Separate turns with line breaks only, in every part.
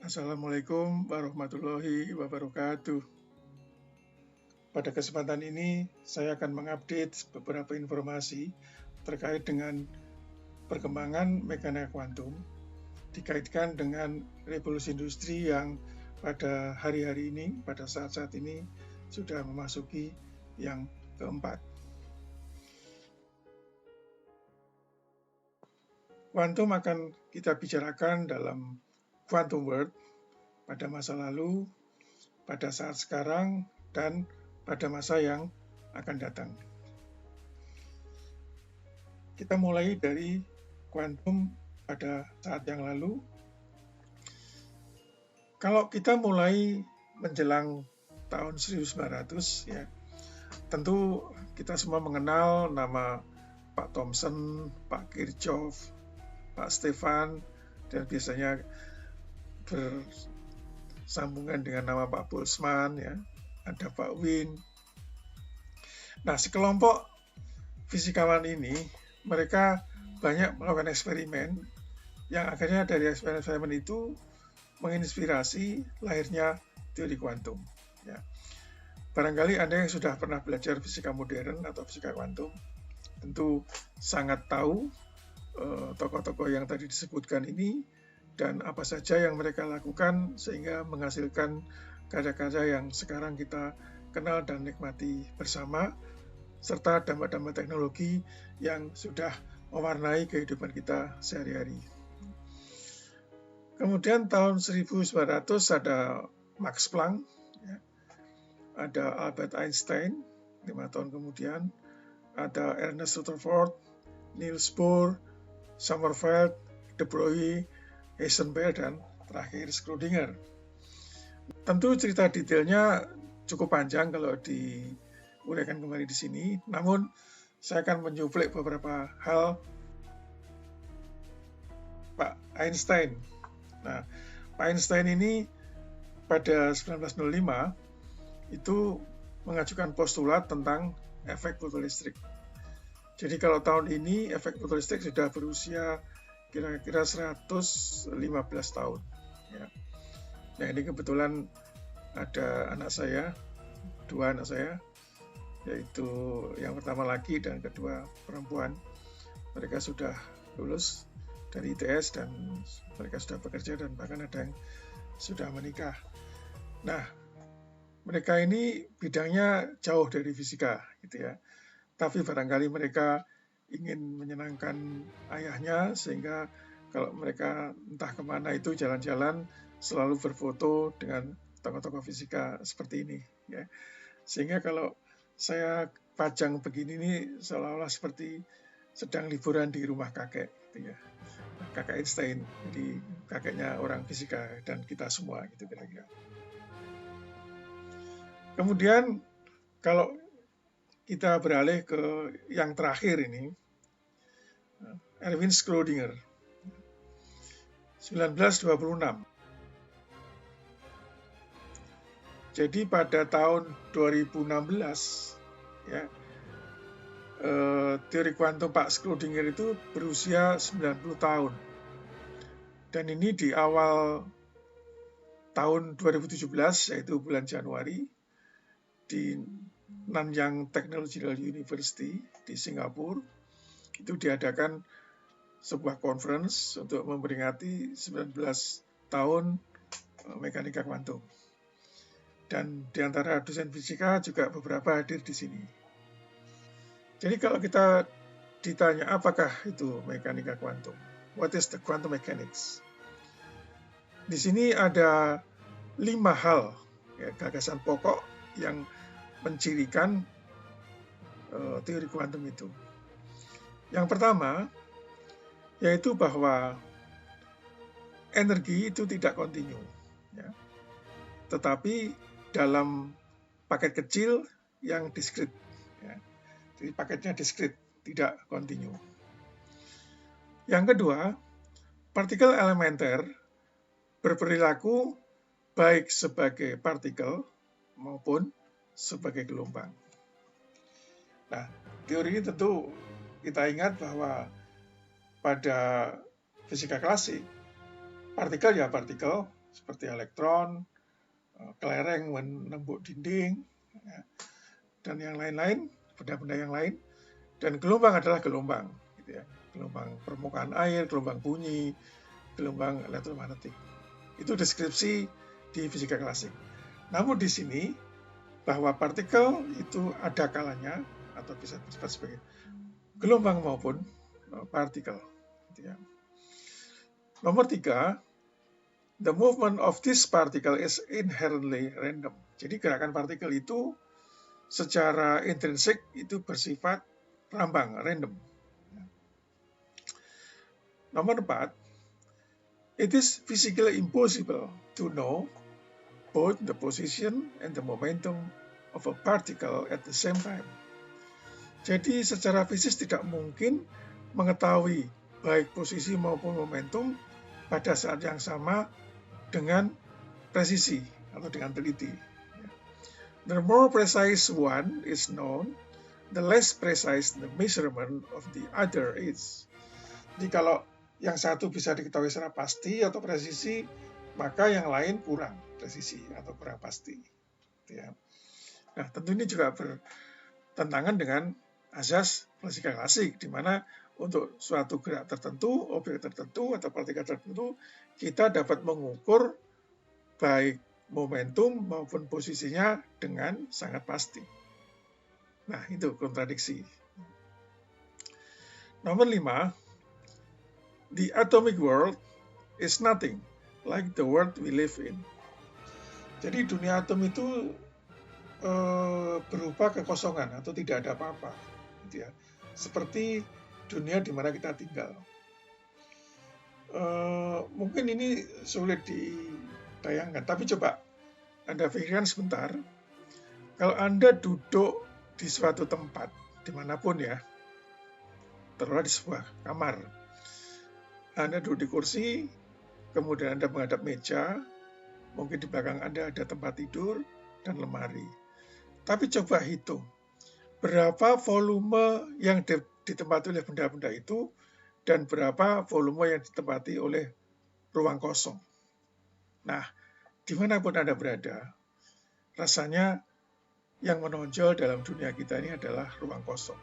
Assalamualaikum warahmatullahi wabarakatuh. Pada kesempatan ini, saya akan mengupdate beberapa informasi terkait dengan perkembangan mekanika kuantum dikaitkan dengan revolusi industri yang pada hari-hari ini, pada saat-saat ini, sudah memasuki yang keempat. Kuantum akan kita bicarakan dalam quantum world pada masa lalu, pada saat sekarang, dan pada masa yang akan datang. Kita mulai dari kuantum pada saat yang lalu. Kalau kita mulai menjelang tahun 1900, ya, tentu kita semua mengenal nama Pak Thomson, Pak Kirchhoff, Pak Stefan, dan biasanya bersambungan dengan nama Pak Boltzmann, ya, ada Pak Wien. Nah, sekelompok fisikawan ini, mereka banyak melakukan eksperimen yang akhirnya dari eksperimen itu menginspirasi lahirnya teori kuantum. Ya. Barangkali Anda yang sudah pernah belajar fisika modern atau fisika kuantum, tentu sangat tahu tokoh-tokoh yang tadi disebutkan ini dan apa saja yang mereka lakukan sehingga menghasilkan karya-karya yang sekarang kita kenal dan nikmati bersama, serta dampak-dampak teknologi yang sudah mewarnai kehidupan kita sehari-hari. Kemudian tahun 1900 ada Max Planck, ya. Ada Albert Einstein, 5 tahun kemudian, ada Ernest Rutherford, Niels Bohr, Sommerfeld, De Broglie, Heisenberg, dan terakhir Schrödinger. Tentu cerita detailnya cukup panjang kalau diuraikan kembali di sini, namun saya akan menyuplik beberapa hal Pak Einstein. Nah, Pak Einstein ini pada 1905 itu mengajukan postulat tentang efek fotolistrik. Jadi kalau tahun ini efek fotolistrik sudah berusia kira-kira 115 tahun. Ya. Nah, ini kebetulan ada anak saya, 2 anak saya, yaitu yang pertama laki dan kedua perempuan. Mereka sudah lulus dari ITS dan mereka sudah bekerja dan bahkan ada yang sudah menikah. Nah, mereka ini bidangnya jauh dari fisika, gitu ya. Tapi barangkali mereka ingin menyenangkan ayahnya sehingga kalau mereka entah kemana itu jalan-jalan selalu berfoto dengan tokoh-tokoh fisika seperti ini, ya. Sehingga kalau saya pajang begini nih seolah-olah seperti sedang liburan di rumah kakek, gitu ya. Kakek Einstein, jadi kakeknya orang fisika dan kita semua, gitu kira-kira. Kemudian kalau kita beralih ke yang terakhir ini, Erwin Schrödinger, 1926. Jadi pada tahun 2016, ya, teori kuantum Pak Schrödinger itu berusia 90 tahun. Dan ini di awal tahun 2017, yaitu bulan Januari, di Nanyang Technological University di Singapura, itu diadakan sebuah conference untuk memperingati 19 tahun mekanika kuantum. Dan di antara dosen fisika juga beberapa hadir di sini. Jadi kalau kita ditanya apakah itu mekanika kuantum, what is the quantum mechanics? Di sini ada 5 hal, ya, gagasan pokok yang mencirikan teori kuantum itu. Yang pertama, yaitu bahwa energi itu tidak kontinu, ya, tetapi dalam paket kecil yang diskrit. Ya. Jadi paketnya diskrit, tidak kontinu. Yang kedua, partikel elementer berperilaku baik sebagai partikel maupun sebagai gelombang. Nah, teori ini tentu kita ingat bahwa pada fisika klasik, partikel ya partikel, seperti elektron, kelereng menembuk dinding, ya, dan yang lain-lain, benda-benda yang lain. Dan gelombang adalah gelombang, gitu ya. Gelombang permukaan air, gelombang bunyi, gelombang elektromagnetik. Itu deskripsi di fisika klasik. Namun di sini bahwa partikel itu ada kalanya atau bisa disebut sebagai gelombang maupun partikel. Gitu ya. Nomor 3, the movement of this particle is inherently random. Jadi gerakan partikel itu secara intrinsik itu bersifat rambang, random. Nomor 4, it is physically impossible to know both the position and the momentum of a particle at the same time. Jadi secara fisik tidak mungkin mengetahui baik posisi maupun momentum pada saat yang sama dengan presisi atau dengan teliti. The more precise one is known, the less precise the measurement of the other is. Jadi kalau yang satu bisa diketahui secara pasti atau presisi, maka yang lain kurang presisi atau kurang pasti. Ya. Nah, tentu ini juga bertentangan dengan asas fisika klasik, di mana untuk suatu gerak tertentu, objek tertentu, atau partikel tertentu, kita dapat mengukur baik momentum maupun posisinya dengan sangat pasti. Nah, itu kontradiksi. Nomor 5, the atomic world is nothing like the world we live in. Jadi dunia atom itu berupa kekosongan atau tidak ada apa-apa, gitu ya. Seperti dunia di mana kita tinggal. Mungkin ini sulit dibayangkan, tapi coba Anda pikirkan sebentar. Kalau Anda duduk di suatu tempat, dimanapun ya, taruhlah di sebuah kamar. Anda duduk di kursi, kemudian Anda menghadap meja, mungkin di belakang Anda ada tempat tidur dan lemari. Tapi coba hitung, berapa volume yang ditempati oleh benda-benda itu dan berapa volume yang ditempati oleh ruang kosong. Nah, dimanapun Anda berada, rasanya yang menonjol dalam dunia kita ini adalah ruang kosong.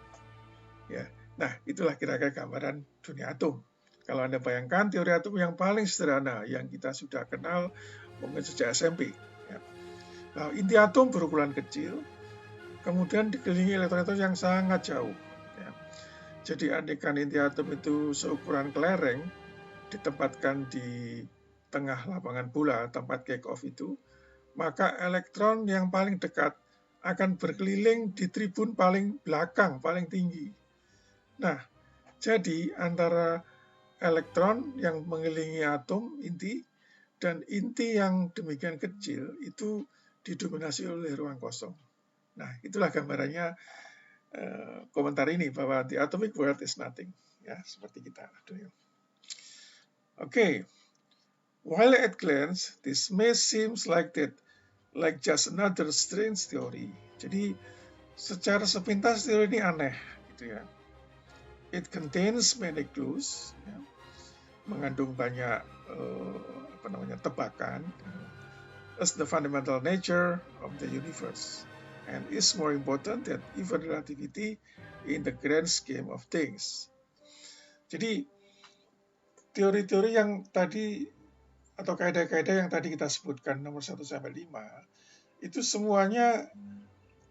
Ya, nah itulah kira-kira gambaran dunia atom. Kalau Anda bayangkan teori atom yang paling sederhana yang kita sudah kenal mungkin sejak SMP. Ya. Nah, inti atom berukuran kecil, kemudian dikelilingi elektron-elektron yang sangat jauh. Ya. Jadi andaikan inti atom itu seukuran kelereng, ditempatkan di tengah lapangan bola, tempat kick-off itu, maka elektron yang paling dekat akan berkeliling di tribun paling belakang, paling tinggi. Nah, jadi antara elektron yang mengelilingi atom inti dan inti yang demikian kecil itu didominasi oleh ruang kosong. Nah, itulah gambarannya komentar ini bahwa the atomic world is nothing. Ya, seperti kita. Okay. While at glance, this may seems like just another strange theory. Jadi, secara sepintas teori ini aneh, gitu ya. It contains many clues, ya, mengandung banyak tebakan, as the fundamental nature of the universe, and is more important than even relativity in the grand scheme of things. Jadi, teori-teori yang tadi atau kaidah-kaidah yang tadi kita sebutkan nomor 1 sampai 5 itu semuanya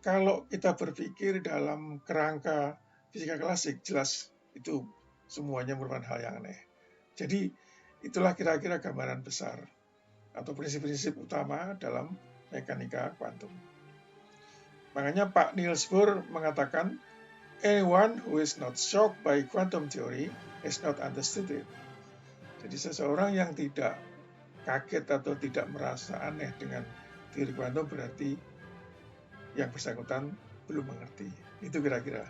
kalau kita berpikir dalam kerangka fisika klasik jelas itu semuanya merupakan hal yang aneh. Jadi itulah kira-kira gambaran besar atau prinsip-prinsip utama dalam mekanika kuantum. Makanya Pak Niels Bohr mengatakan anyone who is not shocked by quantum theory has not understood it. Jadi seseorang yang tidak kaget atau tidak merasa aneh dengan teori kuantum berarti yang bersangkutan belum mengerti. Itu kira-kira.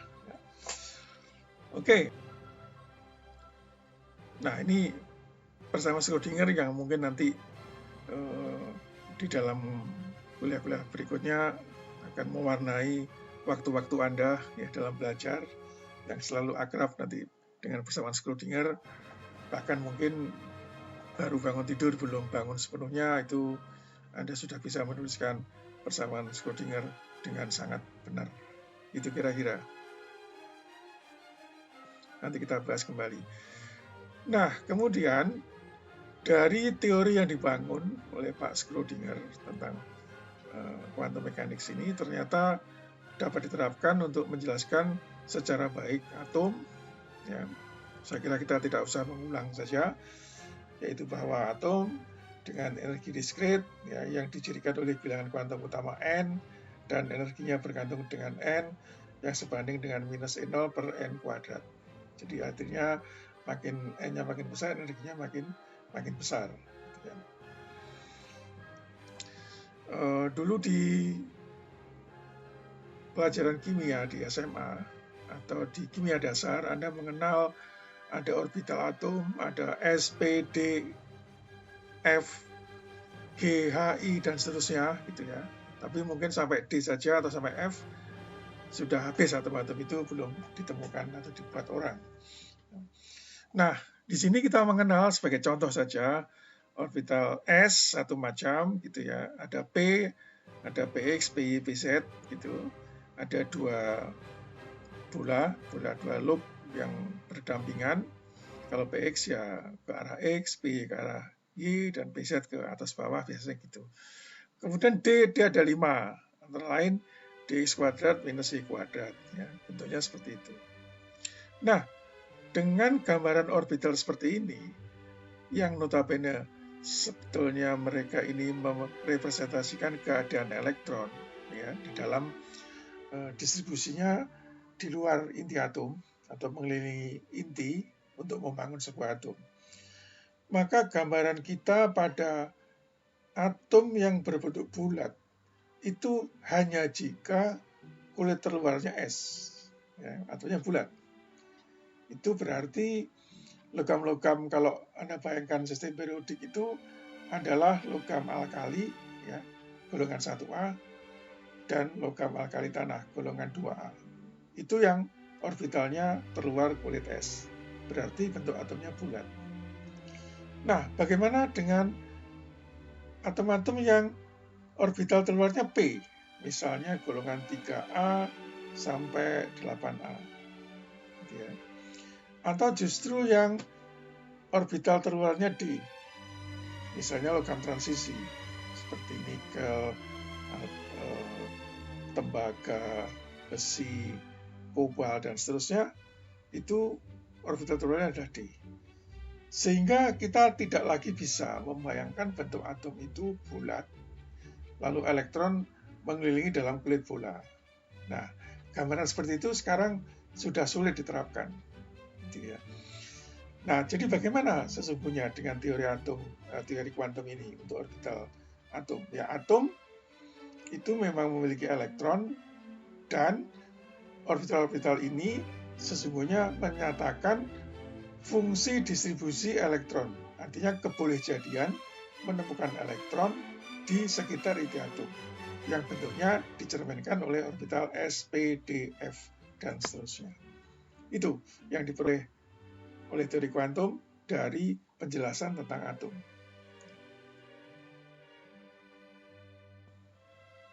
Oke. Nah, ini bersama Schrödinger yang mungkin nanti di dalam kuliah-kuliah berikutnya akan mewarnai waktu-waktu Anda ya dalam belajar yang selalu akrab nanti dengan persamaan Schrödinger, bahkan mungkin baru bangun tidur, belum bangun sepenuhnya, itu Anda sudah bisa menuliskan persamaan Schrödinger dengan sangat benar. Itu kira-kira. Nanti kita bahas kembali. Nah, kemudian dari teori yang dibangun oleh Pak Schrödinger tentang quantum mechanics ini ternyata dapat diterapkan untuk menjelaskan secara baik atom. Ya, saya kira kita tidak usah mengulang saja, yaitu bahwa atom dengan energi diskrit ya, yang dicirikan oleh bilangan kuantum utama n dan energinya bergantung dengan n yang sebanding dengan minus n0 per n kuadrat. Jadi artinya makin n-nya makin besar, energinya makin besar. Gitu ya. Dulu di pelajaran kimia di SMA atau di kimia dasar, Anda mengenal ada orbital atom, ada S, P, D, F, G, H, I, dan seterusnya gitu ya. Tapi mungkin sampai D saja atau sampai F sudah habis atom-atom itu belum ditemukan atau dibuat orang. Nah, di sini kita mengenal sebagai contoh saja orbital S satu macam gitu ya. Ada P, ada PX, PY, PZ gitu. Ada dua loop yang berdampingan. Kalau PX ya ke arah X, PY ke arah Y, dan PZ ke atas bawah biasanya gitu. Kemudian D ada 5, antara lain dx kuadrat minus y kuadrat. Ya, bentuknya seperti itu. Nah, dengan gambaran orbital seperti ini, yang notabene sebetulnya mereka ini merepresentasikan keadaan elektron ya, di dalam distribusinya di luar inti atom atau mengelilingi inti untuk membangun sebuah atom. Maka gambaran kita pada atom yang berbentuk bulat itu hanya jika kulit terluarnya es, ya, atomnya bulat. Itu berarti logam-logam, kalau Anda bayangkan sistem periodik itu adalah logam alkali, ya, golongan 1A, dan logam alkali tanah, golongan 2A. Itu yang orbitalnya terluar kulit es. Berarti bentuk atomnya bulat. Nah, bagaimana dengan atom-atom yang orbital terluarnya P? Misalnya golongan 3A sampai 8A. Gitu ya. Atau justru yang orbital terluarnya D. Misalnya logam transisi, seperti nikel, tembaga, besi, kobalt, dan seterusnya, itu orbital terluarnya adalah D. Sehingga kita tidak lagi bisa membayangkan bentuk atom itu bulat, lalu elektron mengelilingi dalam kulit bola. Nah, gambaran seperti itu sekarang sudah sulit diterapkan. Gitu ya. Nah, jadi bagaimana sesungguhnya dengan teori atom, teori kuantum ini untuk orbital atom? Ya, atom itu memang memiliki elektron, dan orbital-orbital ini sesungguhnya menyatakan fungsi distribusi elektron. Artinya kebolehjadian menemukan elektron di sekitar inti atom yang bentuknya dicerminkan oleh orbital S, P, D, F, dan seterusnya. Itu yang diperoleh oleh teori kuantum dari penjelasan tentang atom.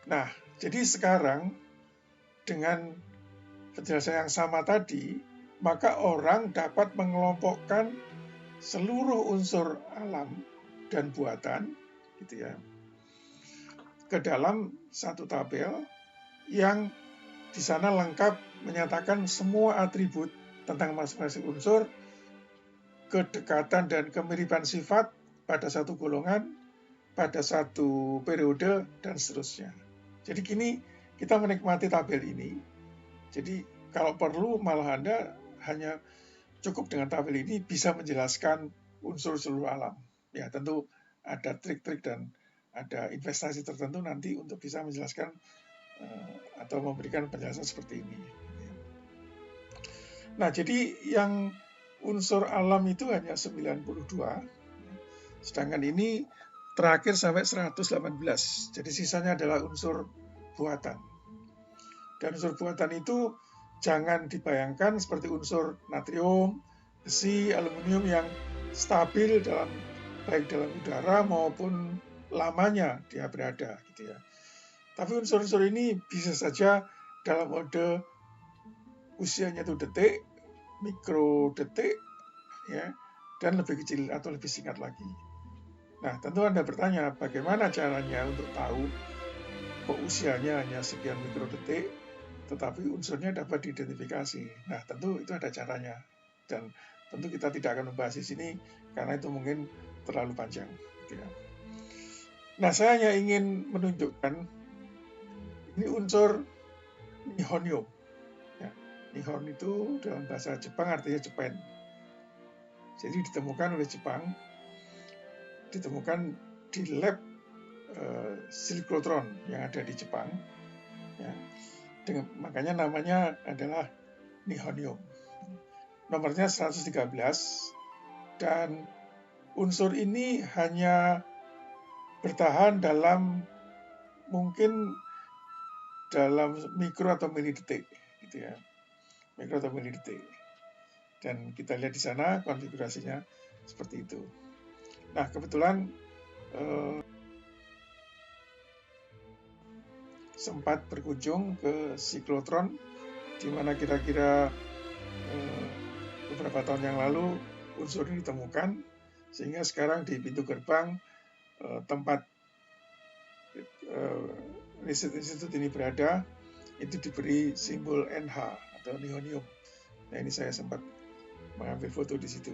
Nah, jadi sekarang dengan penjelasan yang sama tadi, maka orang dapat mengelompokkan seluruh unsur alam dan buatan gitu ya, ke dalam satu tabel yang di sana lengkap menyatakan semua atribut tentang masing-masing unsur, kedekatan dan kemiripan sifat pada satu golongan, pada satu periode, dan seterusnya. Jadi kini kita menikmati tabel ini. Jadi kalau perlu malah Anda hanya cukup dengan tabel ini bisa menjelaskan unsur seluruh alam. Ya, tentu ada trik-trik dan ada investasi tertentu nanti untuk bisa menjelaskan atau memberikan penjelasan seperti ini. Nah, jadi yang unsur alam itu hanya 92, sedangkan ini terakhir sampai 118. Jadi sisanya adalah unsur buatan. Dan unsur buatan itu jangan dibayangkan seperti unsur natrium, besi, aluminium yang stabil dalam baik dalam udara maupun lamanya dia berada gitu ya. Tapi unsur-unsur ini bisa saja dalam mode usianya itu detik, mikrodetik, ya, dan lebih kecil atau lebih singkat lagi. Nah, tentu Anda bertanya, bagaimana caranya untuk tahu kok usianya hanya sekian mikrodetik, tetapi unsurnya dapat diidentifikasi. Nah, tentu itu ada caranya. Dan tentu kita tidak akan membahas di sini, karena itu mungkin terlalu panjang. Gitu ya. Nah, saya hanya ingin menunjukkan, ini unsur nihonium. Ya, nihon itu dalam bahasa Jepang artinya Jepen. Jadi ditemukan oleh Jepang, ditemukan di lab siklotron yang ada di Jepang. Ya. Makanya namanya adalah nihonium. Nomornya 113, dan unsur ini hanya bertahan dalam mungkin dalam mikro atau milidetik, gitu ya, mikro atau milidetik. Dan kita lihat di sana konfigurasinya seperti itu. Nah, kebetulan sempat berkunjung ke siklotron, di mana kira-kira beberapa tahun yang lalu unsur ini ditemukan, sehingga sekarang di pintu gerbang tempat riset institut ini berada, itu diberi simbol NH atau nihonium. Nah, ini saya sempat mengambil foto di situ.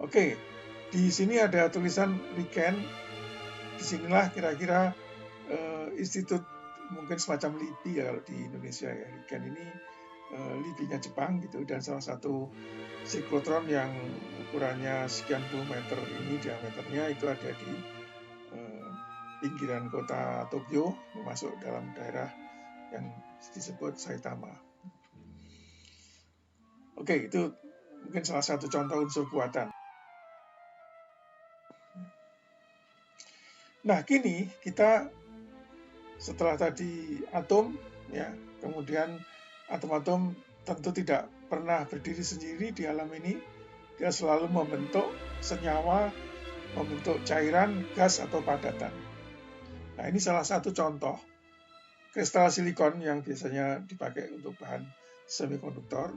Oke, di sini ada tulisan RIKEN. Disinilah kira-kira institut mungkin semacam LIPI ya kalau di Indonesia ya. RIKEN ini LIPI-nya Jepang gitu, dan salah satu siklotron yang ukurannya sekian puluh meter ini diameternya itu ada di pinggiran kota Tokyo, masuk dalam daerah yang disebut Saitama. Oke, itu mungkin salah satu contoh unsur buatan. Nah, kini kita setelah tadi atom, ya, kemudian atom-atom tentu tidak pernah berdiri sendiri di alam ini. Dia selalu membentuk senyawa, membentuk cairan, gas, atau padatan. Nah, ini salah satu contoh kristal silikon yang biasanya dipakai untuk bahan semikonduktor.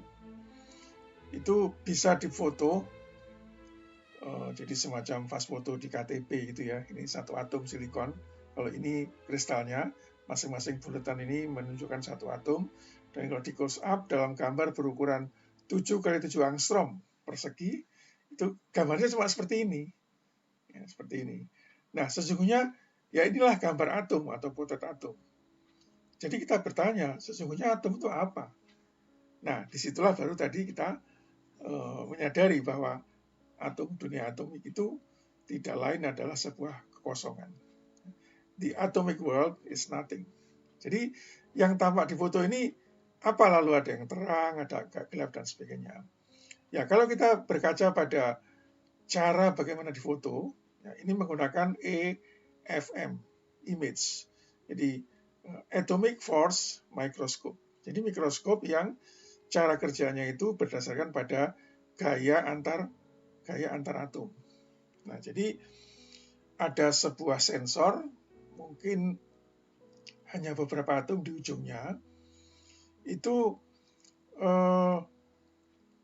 Itu bisa difoto, jadi semacam fast foto di KTP gitu ya. Ini satu atom silikon. Kalau ini kristalnya, masing-masing bulatan ini menunjukkan satu atom. Dan kalau di close up dalam gambar berukuran 7x7 angstrom persegi, itu gambarnya cuma seperti ini. Ya, seperti ini. Nah, sesungguhnya ya inilah gambar atom atau potret atom. Jadi kita bertanya, sesungguhnya atom itu apa? Nah, disitulah baru tadi kita menyadari bahwa atom, dunia atomik itu tidak lain adalah sebuah kekosongan. The atomic world is nothing. Jadi yang tampak di foto ini apa, lalu ada yang terang, ada agak gelap dan sebagainya. Ya, kalau kita berkaca pada cara bagaimana difoto, ya, ini menggunakan AFM, image. Jadi atomic force microscope. Jadi mikroskop yang cara kerjanya itu berdasarkan pada gaya antar atom. Nah, jadi ada sebuah sensor, mungkin hanya beberapa atom di ujungnya, itu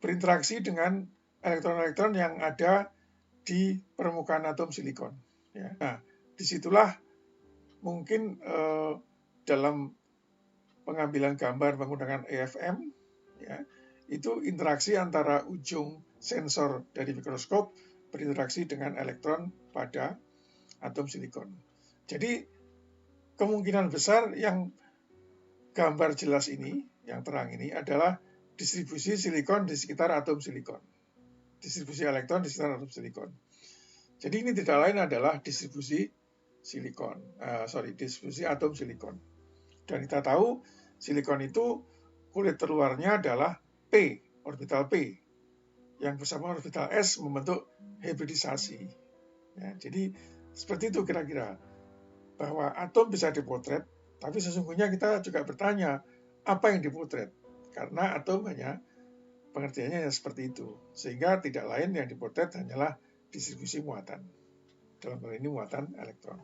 berinteraksi dengan elektron-elektron yang ada di permukaan atom silikon. Ya. Nah, disitulah mungkin dalam pengambilan gambar menggunakan AFM, ya, itu interaksi antara ujung sensor dari mikroskop berinteraksi dengan elektron pada atom silikon. Jadi kemungkinan besar yang gambar jelas ini, yang terang ini adalah distribusi silikon di sekitar atom silikon. Distribusi elektron di sekitar atom silikon. Jadi ini tidak lain adalah distribusi distribusi atom silikon. Dan kita tahu silikon itu kulit terluarnya adalah P, orbital P, yang bersama orbital S membentuk hibridisasi. Ya, jadi seperti itu kira-kira, bahwa atom bisa dipotret, tapi sesungguhnya kita juga bertanya, apa yang dipotret? Karena atom hanya pengertiannya seperti itu, sehingga tidak lain yang dipotret hanyalah distribusi muatan. Dalam hal ini muatan elektron.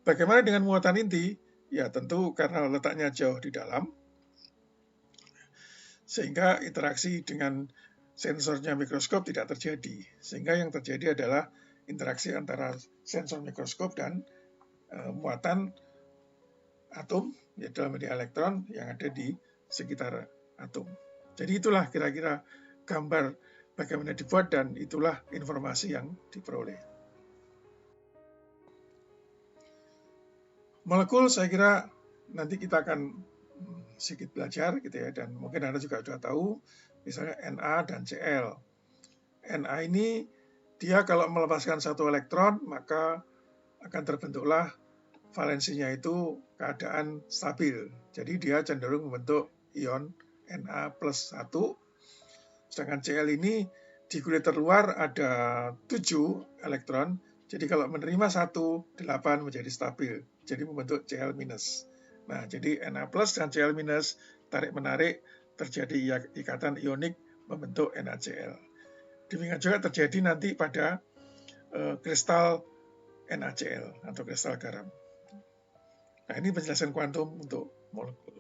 Bagaimana dengan muatan inti? Ya tentu karena letaknya jauh di dalam, sehingga interaksi dengan sensornya mikroskop tidak terjadi. Sehingga yang terjadi adalah interaksi antara sensor mikroskop dan muatan atom, ya dalam hal ini elektron yang ada di sekitar atom. Jadi itulah kira-kira gambar bagaimana dibuat dan itulah informasi yang diperoleh. Molekul saya kira nanti kita akan sedikit belajar gitu ya, dan mungkin Anda juga sudah tahu misalnya Na dan Cl. Na ini dia kalau melepaskan satu elektron maka akan terbentuklah valensinya itu keadaan stabil. Jadi dia cenderung membentuk ion Na plus 1. Sedangkan Cl ini di kulit terluar ada 7 elektron. Jadi kalau menerima 1, 8 menjadi stabil. Jadi membentuk Cl minus. Nah, jadi Na plus dan Cl minus tarik-menarik terjadi ikatan ionik membentuk NaCl. Demikian juga terjadi nanti pada kristal NaCl atau kristal garam. Nah, ini penjelasan kuantum untuk molekul.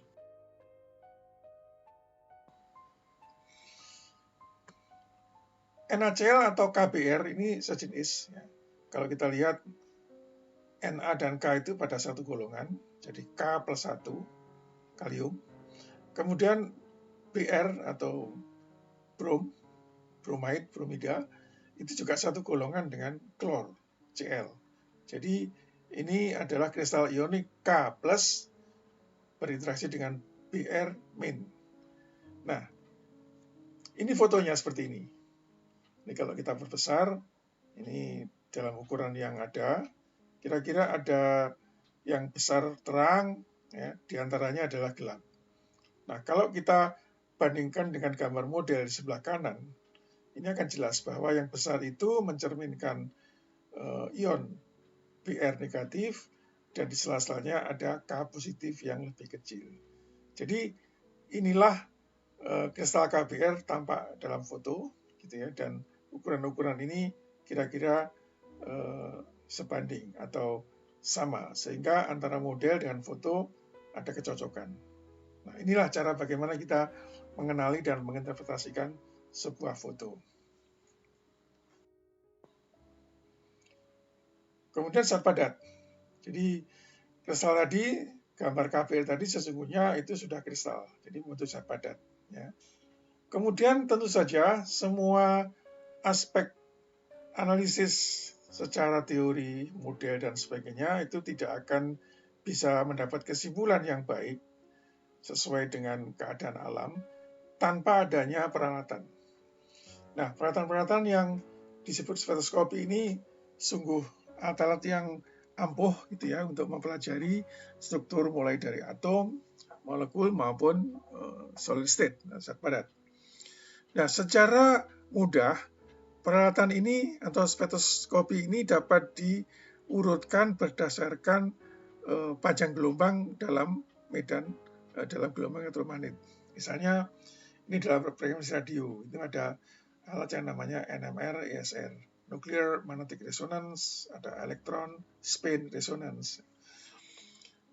NaCl atau KBr ini sejenis. Ya. Kalau kita lihat Na dan K itu pada satu golongan, jadi K plus 1, kalium. Kemudian Br atau bromida, itu juga satu golongan dengan klor, Cl. Jadi ini adalah kristal ionik K plus berinteraksi dengan Br min. Nah, ini fotonya seperti ini. Ini kalau kita perbesar, ini dalam ukuran yang ada, kira-kira ada yang besar terang, ya, diantaranya adalah gelap. Nah, kalau kita bandingkan dengan gambar model di sebelah kanan, ini akan jelas bahwa yang besar itu mencerminkan ion Br negatif, dan di sela-selanya ada K positif yang lebih kecil. Jadi inilah kristal KBr tampak dalam foto, gitu ya, dan ukuran-ukuran ini kira-kira sebanding atau sama, sehingga antara model dan foto ada kecocokan. Nah, inilah cara bagaimana kita mengenali dan menginterpretasikan sebuah foto. Kemudian zat padat. Jadi kristal tadi, gambar KBr tadi sesungguhnya itu sudah kristal, jadi membentuk zat padat. Ya. Kemudian tentu saja semua aspek analisis secara teori, model, dan sebagainya itu tidak akan bisa mendapat kesimpulan yang baik sesuai dengan keadaan alam tanpa adanya peralatan. Nah, peralatan-peralatan yang disebut spektroskopi ini sungguh alat yang ampuh gitu ya untuk mempelajari struktur mulai dari atom, molekul maupun solid state, zat padat. Nah, secara mudah peralatan ini atau spektroskopi ini dapat diurutkan berdasarkan panjang gelombang dalam medan dalam gelombang elektromagnet. Misalnya ini dalam frekuensi radio itu ada alat yang namanya NMR, ESR, Nuclear Magnetic Resonance, ada elektron spin resonance.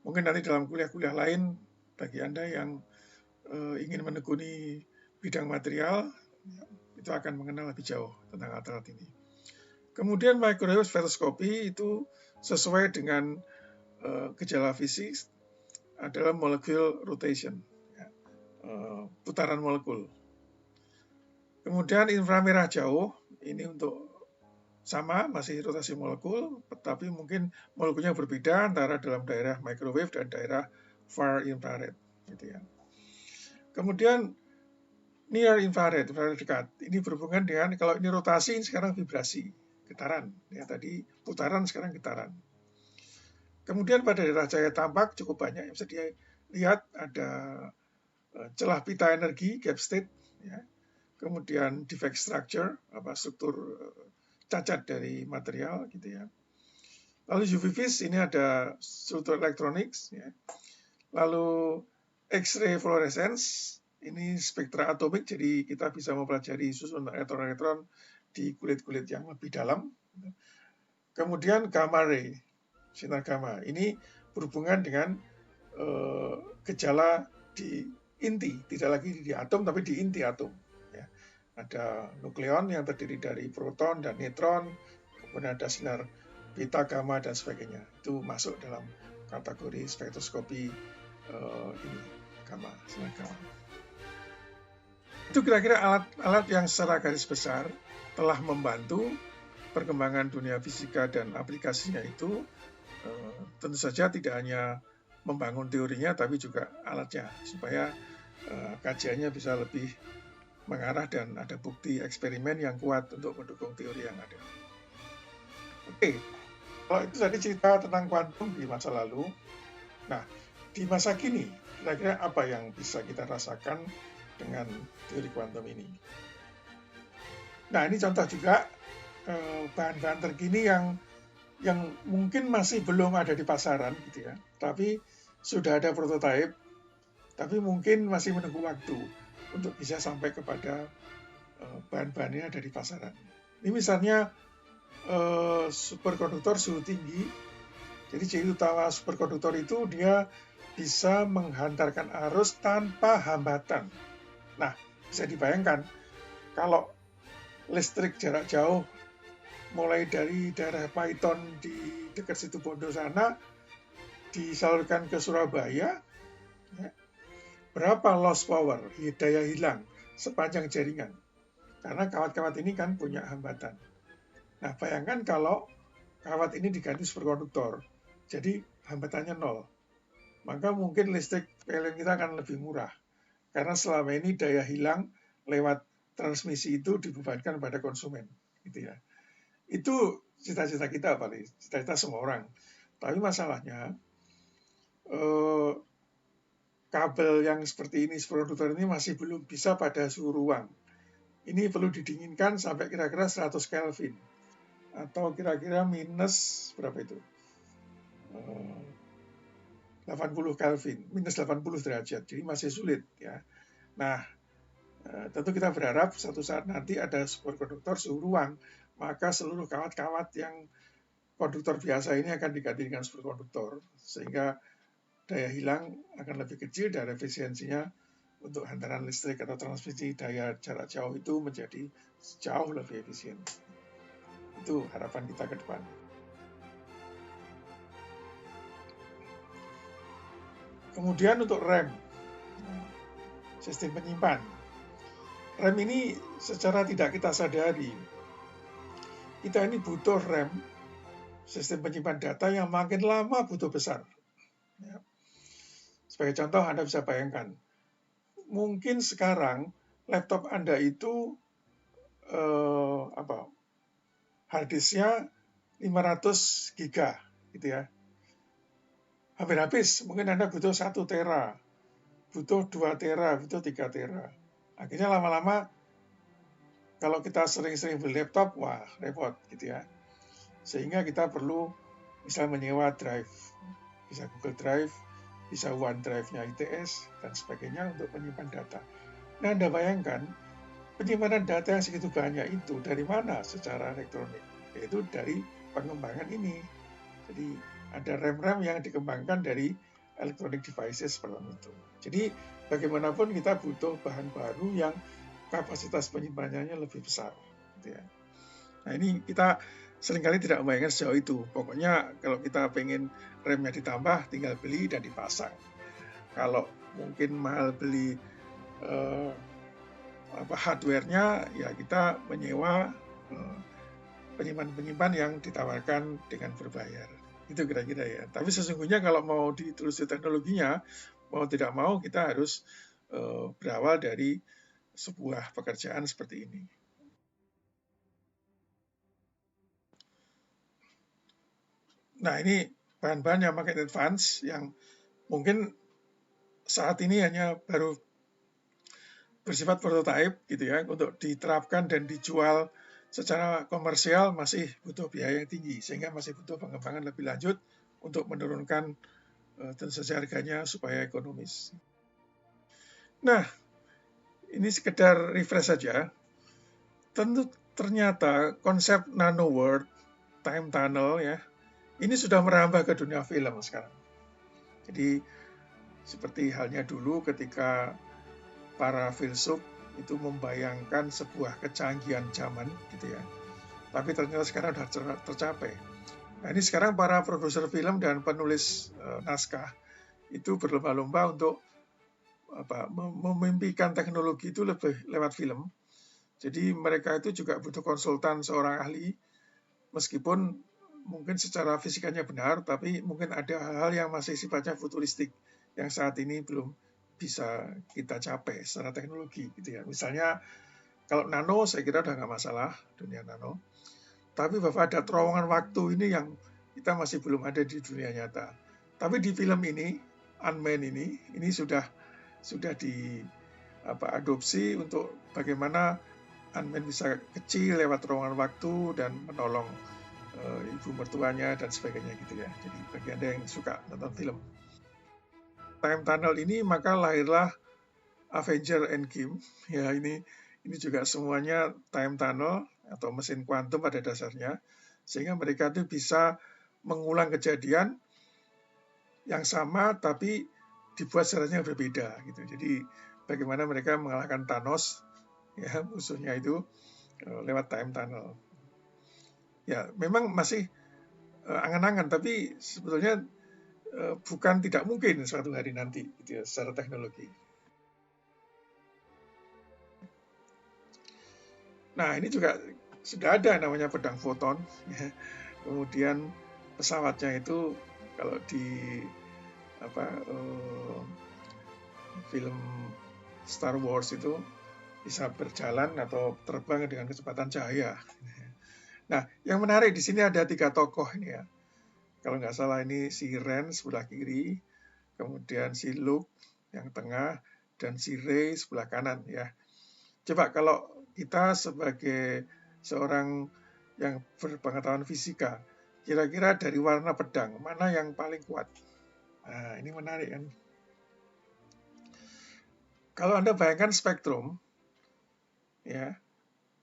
Mungkin nanti dalam kuliah-kuliah lain bagi Anda yang ingin menekuni bidang material, itu akan mengenal lebih jauh tentang alat-alat ini. Kemudian microwave spektroskopi itu sesuai dengan gejala fisik adalah molecular rotation, putaran molekul. Kemudian inframerah jauh, ini untuk sama, masih rotasi molekul, tetapi mungkin molekulnya berbeda antara dalam daerah microwave dan daerah far infrared. Gitu ya. Kemudian near infrared, infrared dekat. Ini berhubungan dengan kalau ini rotasi, sekarang vibrasi, getaran. Ya, tadi putaran, sekarang getaran. Kemudian pada daerah cahaya tampak cukup banyak. Bisa dilihat ada celah pita energi, gap state. Ya. Kemudian defect structure, struktur cacat dari material, gitu ya. Lalu UV vis, ini ada struktur elektronik. Ya. Lalu X-ray fluorescence, ini spektra atomik, jadi kita bisa mempelajari susunan elektron-elektron di kulit-kulit yang lebih dalam. Kemudian gamma ray, sinar gamma. Ini berhubungan dengan gejala di inti, tidak lagi di atom tapi di inti atom. Ya. Ada nukleon yang terdiri dari proton dan neutron, kemudian ada sinar beta, gamma, dan sebagainya. Itu masuk dalam kategori spektroskopi ini, gamma, sinar gamma. Itu kira-kira alat-alat yang secara garis besar telah membantu perkembangan dunia fisika dan aplikasinya itu tentu saja tidak hanya membangun teorinya tapi juga alatnya supaya kajiannya bisa lebih mengarah dan ada bukti eksperimen yang kuat untuk mendukung teori yang ada. Oke, kalau itu tadi cerita tentang kuantum di masa lalu. Nah, di masa kini kira-kira apa yang bisa kita rasakan dengan teori kuantum ini? Nah, ini contoh juga bahan-bahan terkini yang mungkin masih belum ada di pasaran gitu ya, tapi sudah ada prototipe, tapi mungkin masih menunggu waktu untuk bisa sampai kepada bahan-bahannya ada di pasaran. Ini misalnya superkonduktor suhu tinggi. Jadi ciri utama superkonduktor itu dia bisa menghantarkan arus tanpa hambatan. Nah, bisa dibayangkan kalau listrik jarak jauh mulai dari daerah Paiton di dekat situ Bondo sana disalurkan ke Surabaya, ya, berapa loss power, daya hilang sepanjang jaringan. Karena kawat-kawat ini kan punya hambatan. Nah, bayangkan kalau kawat ini diganti superkonduktor, jadi hambatannya nol. Maka mungkin listrik PLN kita akan lebih murah. Karena selama ini daya hilang lewat transmisi itu dibebankan pada konsumen, gitu ya. Itu cita-cita kita paling, cita-cita semua orang. Tapi masalahnya kabel yang seperti ini, superkonduktor ini masih belum bisa pada suhu ruang. Ini perlu didinginkan sampai kira-kira 100 Kelvin atau kira-kira minus berapa itu? 80 Kelvin, minus 80 derajat. Jadi masih sulit ya. Nah, tentu kita berharap suatu saat nanti ada superkonduktor suhu ruang, maka seluruh kawat-kawat yang konduktor biasa ini akan diganti dengan superkonduktor, sehingga daya hilang akan lebih kecil dan efisiensinya untuk hantaran listrik atau transmisi daya jarak jauh itu menjadi jauh lebih efisien. Itu harapan kita ke depan. Kemudian untuk RAM, sistem penyimpan. RAM ini secara tidak kita sadari, kita ini butuh RAM, sistem penyimpan data yang makin lama butuh besar. Ya. Sebagai contoh, Anda bisa bayangkan, mungkin sekarang laptop Anda itu hard disknya 500 giga, gitu ya. Hampir habis, mungkin Anda butuh 1 tera, butuh 2 tera, butuh 3 tera. Akhirnya lama-lama, kalau kita sering-sering beli laptop, wah repot, gitu ya. Sehingga kita perlu misalnya menyewa drive, bisa Google Drive, bisa OneDrive-nya ITS, dan sebagainya untuk menyimpan data. Nah, Anda bayangkan, penyimpanan data yang segitu banyak itu dari mana secara elektronik? Yaitu dari pengembangan ini. Jadi, ada RAM-RAM yang dikembangkan dari electronic devices seperti itu. Jadi, bagaimanapun kita butuh bahan baru yang kapasitas penyimpanannya lebih besar. Gitu ya. Nah, ini kita seringkali tidak membayangkan sejauh itu. Pokoknya kalau kita pengen remnya ditambah, tinggal beli dan dipasang. Kalau mungkin mahal beli hardware-nya, ya kita menyewa penyimpan-penyimpan yang ditawarkan dengan berbayar. Itu kira-kira ya. Tapi sesungguhnya kalau mau ditelusuri teknologinya, mau tidak mau kita harus berawal dari sebuah pekerjaan seperti ini. Nah, ini bahan-bahan yang makin advance yang mungkin saat ini hanya baru bersifat prototipe gitu ya, untuk diterapkan dan dijual secara komersial masih butuh biaya yang tinggi, sehingga masih butuh pengembangan lebih lanjut untuk menurunkan tentu saja harganya supaya ekonomis. Nah, ini sekedar refresh saja. Tentu ternyata konsep nano world, time tunnel ya, ini sudah merambah ke dunia film sekarang. Jadi seperti halnya dulu ketika para filsuf itu membayangkan sebuah kecanggihan zaman gitu ya. Tapi ternyata sekarang sudah tercapai. Nah ini sekarang para produser film dan penulis naskah itu berlomba-lomba untuk memimpikan teknologi itu lebih lewat film. Jadi mereka itu juga butuh konsultan seorang ahli, meskipun mungkin secara fisikanya benar, tapi mungkin ada hal-hal yang masih sifatnya futuristik yang saat ini belum bisa kita capai secara teknologi gitu ya. Misalnya kalau nano saya kira udah nggak masalah dunia nano, tapi bahwa ada terowongan waktu ini yang kita masih belum ada di dunia nyata. Tapi di film ini Ant-Man ini sudah diadopsi untuk bagaimana Ant-Man bisa kecil lewat terowongan waktu dan menolong ibu mertuanya dan sebagainya gitu ya. Jadi bagi Anda yang suka nonton film time tunnel ini, maka lahirlah Avenger Endgame. Ya ini juga semuanya time tunnel atau mesin kuantum pada dasarnya, sehingga mereka itu bisa mengulang kejadian yang sama tapi dibuat caranya berbeda gitu. Jadi bagaimana mereka mengalahkan Thanos ya musuhnya itu lewat time tunnel. Ya memang masih angan-angan, tapi sebetulnya bukan tidak mungkin suatu hari nanti gitu ya, secara teknologi. Nah ini juga sudah ada namanya pedang foton ya. Kemudian pesawatnya itu kalau di film Star Wars itu bisa berjalan atau terbang dengan kecepatan cahaya. Nah, yang menarik di sini ada 3 tokoh ini ya. Kalau nggak salah ini si Ren sebelah kiri, kemudian si Luke yang tengah, dan si Rey sebelah kanan ya. Coba kalau kita sebagai seorang yang berpengetahuan fisika, kira-kira dari warna pedang mana yang paling kuat? Nah, ini menarik kan. Kalau Anda bayangkan spektrum, ya,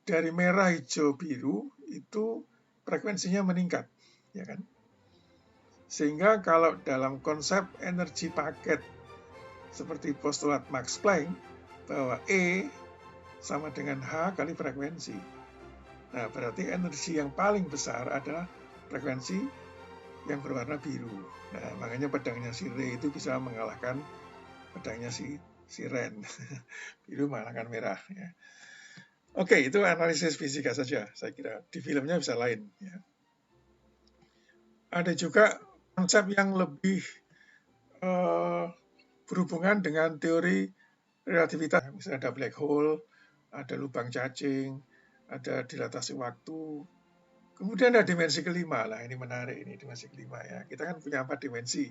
dari merah, hijau, biru itu frekuensinya meningkat, ya kan? Sehingga kalau dalam konsep energi paket seperti postulat Max Planck bahwa E sama dengan H kali frekuensi. Nah, berarti energi yang paling besar adalah frekuensi yang berwarna biru. Nah, makanya pedangnya si Rey itu bisa mengalahkan pedangnya si Ren. Biru mengalahkan merah. Ya. Oke, itu analisis fisika saja, saya kira. Di filmnya bisa lain. Ya. Ada juga konsep yang lebih berhubungan dengan teori relativitas. Misalnya ada black hole, ada lubang cacing, ada dilatasi waktu. Kemudian ada dimensi kelima. Lah ini menarik, ini dimensi kelima ya. Kita kan punya 4 dimensi.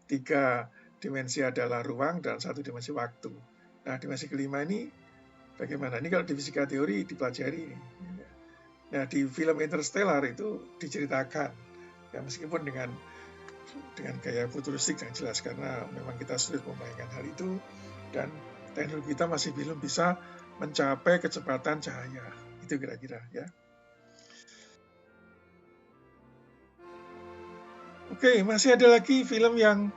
3 dimensi adalah ruang dan 1 dimensi waktu. Nah, dimensi kelima ini bagaimana? Ini kalau di fisika teori dipelajari. Nah, di film Interstellar itu diceritakan. Ya, meskipun dengan gaya futuristik yang jelas, karena memang kita sulit membayangkan hal itu, dan teknologi kita masih belum bisa mencapai kecepatan cahaya. Itu kira-kira ya. Oke, masih ada lagi film yang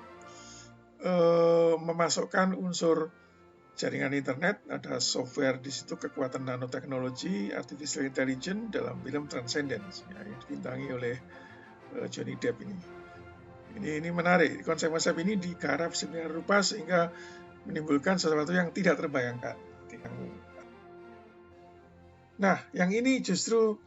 memasukkan unsur jaringan internet, ada software di situ, kekuatan nanoteknologi, artificial intelligence dalam film Transcendence ya, yang dibintangi oleh Johnny Depp ini. Ini menarik, konsep-konsep ini digarap sedemikian rupa sehingga menimbulkan sesuatu yang tidak terbayangkan. Nah, yang ini justru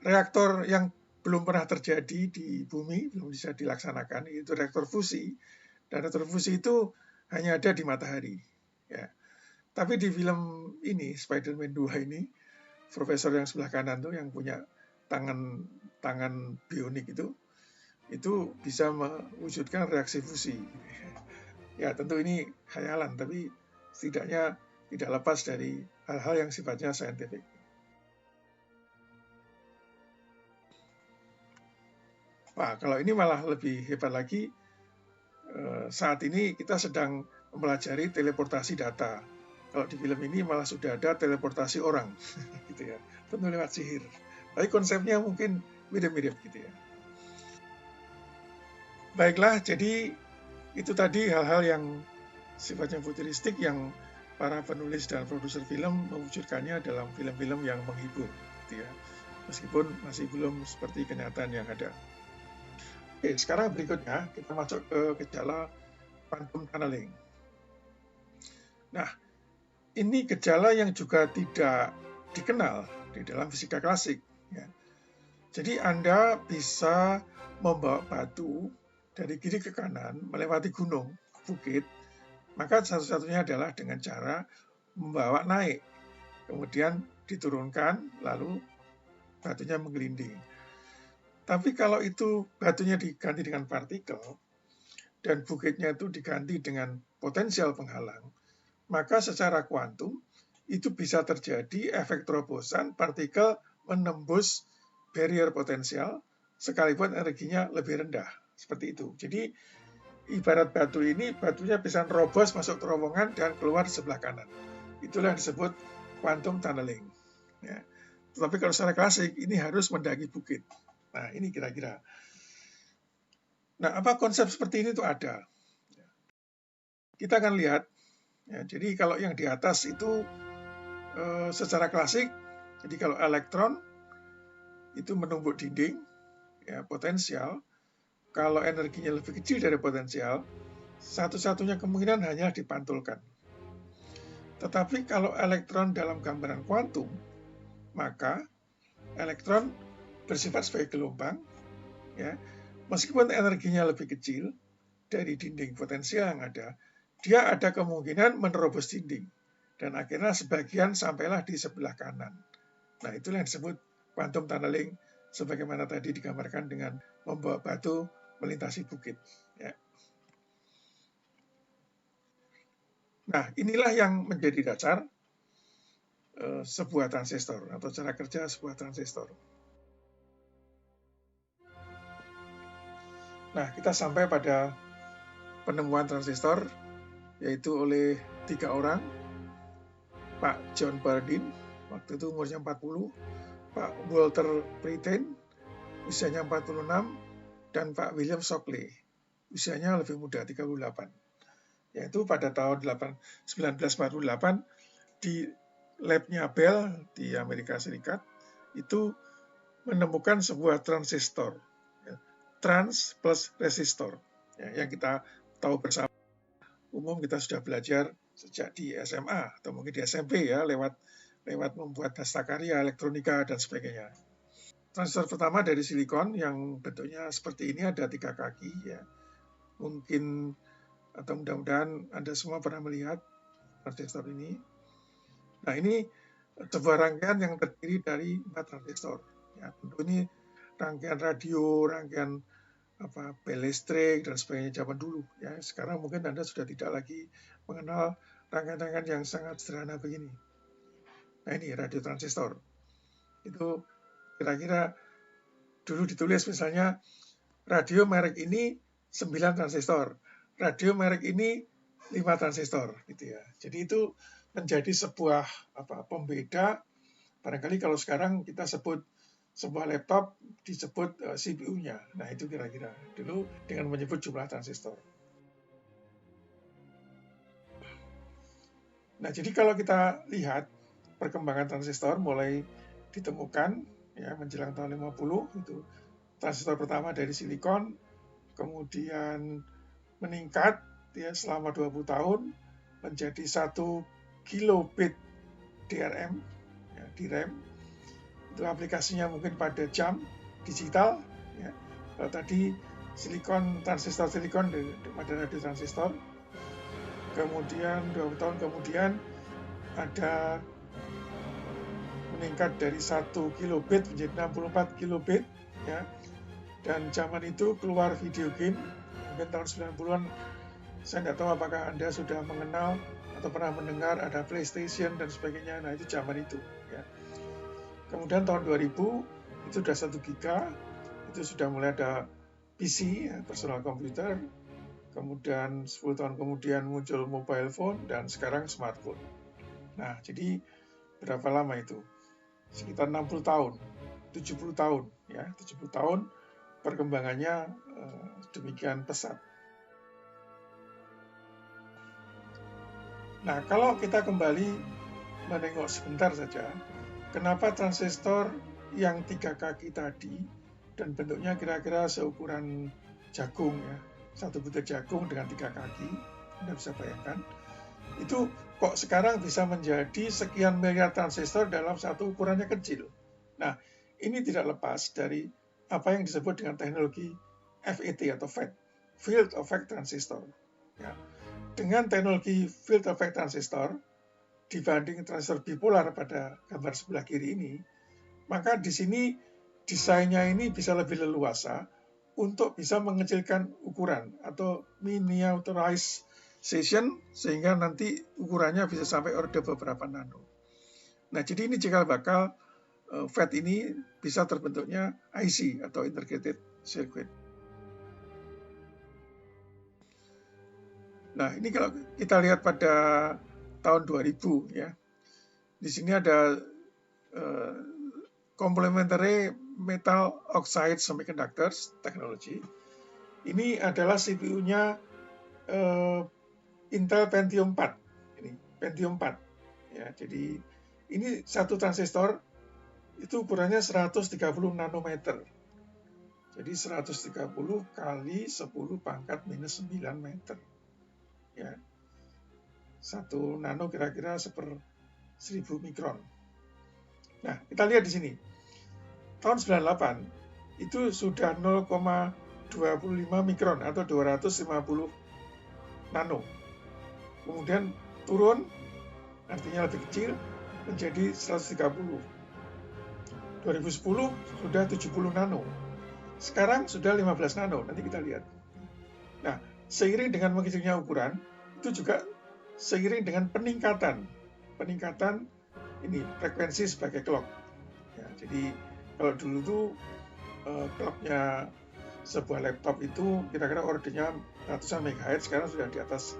reaktor yang belum pernah terjadi di bumi, belum bisa dilaksanakan, yaitu reaktor fusi. Dan reaktor fusi itu hanya ada di matahari. Ya. Tapi di film ini, Spider-Man 2 ini, profesor yang sebelah kanan tuh yang punya tangan bionik itu bisa mewujudkan reaksi fusi. Ya tentu ini khayalan, tapi setidaknya tidak lepas dari hal-hal yang sifatnya saintifik. Wah, kalau ini malah lebih hebat lagi. Saat ini kita sedang mempelajari teleportasi data. Kalau di film ini malah sudah ada teleportasi orang, gitu ya, tentu lewat sihir. Tapi konsepnya mungkin mirip-mirip gitu ya. Baiklah, jadi itu tadi hal-hal yang sifatnya futuristik yang para penulis dan produser film mewujudkannya dalam film-film yang menghibur, gitu ya. Meskipun masih belum seperti kenyataan yang ada. Oke, sekarang berikutnya kita masuk ke gejala quantum tunneling. Nah, ini gejala yang juga tidak dikenal di dalam fisika klasik. Ya. Jadi Anda bisa membawa batu dari kiri ke kanan melewati gunung, bukit, maka satu-satunya adalah dengan cara membawa naik, kemudian diturunkan, lalu batunya menggelinding. Tapi kalau itu batunya diganti dengan partikel, dan bukitnya itu diganti dengan potensial penghalang, maka secara kuantum itu bisa terjadi efek terobosan partikel menembus barrier potensial sekalipun energinya lebih rendah. Seperti itu. Jadi ibarat batu ini, batunya bisa nerobos masuk terowongan dan keluar sebelah kanan. Itulah yang disebut quantum tunneling. Ya. Tetapi kalau secara klasik ini harus mendaki bukit. Nah ini kira-kira. Nah apa konsep seperti ini tuh ada. Kita akan lihat. Ya, jadi kalau yang di atas itu secara klasik, jadi kalau elektron itu menumbuk dinding, ya, potensial. Kalau energinya lebih kecil dari potensial, satu-satunya kemungkinan hanya dipantulkan. Tetapi kalau elektron dalam gambaran kuantum, maka elektron bersifat sebagai gelombang, ya, meskipun energinya lebih kecil dari dinding potensial yang ada, dia ada kemungkinan menerobos dinding. Dan akhirnya sebagian sampailah di sebelah kanan. Nah itulah yang disebut quantum tunneling, sebagaimana tadi digambarkan dengan membawa batu melintasi bukit. Ya. Nah inilah yang menjadi dasar sebuah transistor atau cara kerja sebuah transistor. Nah kita sampai pada penemuan transistor yaitu oleh 3 orang, Pak John Bardeen, waktu itu umurnya 40, Pak Walter Brattain, usianya 46, dan Pak William Shockley, usianya lebih muda, 38. Yaitu pada tahun 1948 di labnya Bell di Amerika Serikat itu menemukan sebuah transistor, trans plus resistor, yang kita tahu bersama. Umum kita sudah belajar sejak di SMA atau mungkin di SMP ya, lewat membuat hastakarya, elektronika dan sebagainya. Transistor pertama dari silikon yang bentuknya seperti ini, ada 3 kaki ya. Mungkin atau mudah-mudahan Anda semua pernah melihat transistor ini. Nah ini sebuah rangkaian yang terdiri dari 4 transistor. Ya, tentu ini rangkaian radio, rangkaian bel listrik dan sebagainya zaman dulu. Ya, sekarang mungkin Anda sudah tidak lagi mengenal rangkaian-rangkaian yang sangat sederhana begini. Nah ini radio transistor. Itu kira-kira dulu ditulis misalnya radio merek ini 9 transistor, radio merek ini 5 transistor, gitu ya. Jadi itu menjadi sebuah pembeda. Barangkali kalau sekarang kita sebut sebuah laptop disebut CPU-nya. Nah itu kira-kira dulu dengan menyebut jumlah transistor. Nah jadi kalau kita lihat perkembangan transistor mulai ditemukan ya menjelang tahun 50, itu transistor pertama dari silikon, kemudian meningkat ya selama 20 tahun menjadi 1 kilobit DRM, ya, DRAM. Itu aplikasinya mungkin pada jam digital. Ya. Kalau tadi silikon, transistor silikon pada radio transistor. Kemudian 20 tahun kemudian ada meningkat dari 1 kilobit menjadi 64 kilobit. Ya. Dan zaman itu keluar video game, mungkin tahun 90-an, saya nggak tahu apakah Anda sudah mengenal atau pernah mendengar ada PlayStation dan sebagainya. Nah itu zaman itu. Ya. Kemudian tahun 2000 itu sudah 1 giga, itu sudah mulai ada PC, ya, personal computer. Kemudian 10 tahun kemudian muncul mobile phone dan sekarang smartphone. Nah, jadi berapa lama itu? Sekitar 60 tahun, 70 tahun, ya, 70 tahun perkembangannya demikian pesat. Nah, kalau kita kembali menengok sebentar saja, kenapa transistor yang 3 kaki tadi dan bentuknya kira-kira seukuran jagung, ya, satu butir jagung dengan 3 kaki, Anda bisa bayangkan, itu kok sekarang bisa menjadi sekian miliar transistor dalam satu ukurannya kecil. Nah, ini tidak lepas dari apa yang disebut dengan teknologi FET atau FET, Field Effect Transistor. Ya. Dengan teknologi Field Effect Transistor, dibanding transistor bipolar pada gambar sebelah kiri ini, maka di sini desainnya ini bisa lebih leluasa untuk bisa mengecilkan ukuran atau miniaturization sehingga nanti ukurannya bisa sampai orde beberapa nano. Nah, jadi ini cikal bakal FET ini bisa terbentuknya IC atau Integrated Circuit. Nah, ini kalau kita lihat pada tahun 2000, ya. Di sini ada complementary metal oxide semiconductors technology. Ini adalah CPU-nya Intel Pentium 4. Ini Pentium 4. Ya, jadi ini satu transistor itu ukurannya 130 nanometer. Jadi 130 kali 10 pangkat minus 9 meter. Ya. 1 nano kira-kira 1000 mikron. Nah, kita lihat di sini. Tahun 98 itu sudah 0,25 mikron atau 250 nano. Kemudian turun, artinya lebih kecil, menjadi 130. 2010 sudah 70 nano. Sekarang sudah 15 nano, nanti kita lihat. Nah, seiring dengan mengecilnya ukuran, itu juga seiring dengan peningkatan ini frekuensi sebagai clock. Ya, jadi kalau dulu tuh clocknya sebuah laptop itu kira-kira ordernya ratusan megahertz, sekarang sudah di atas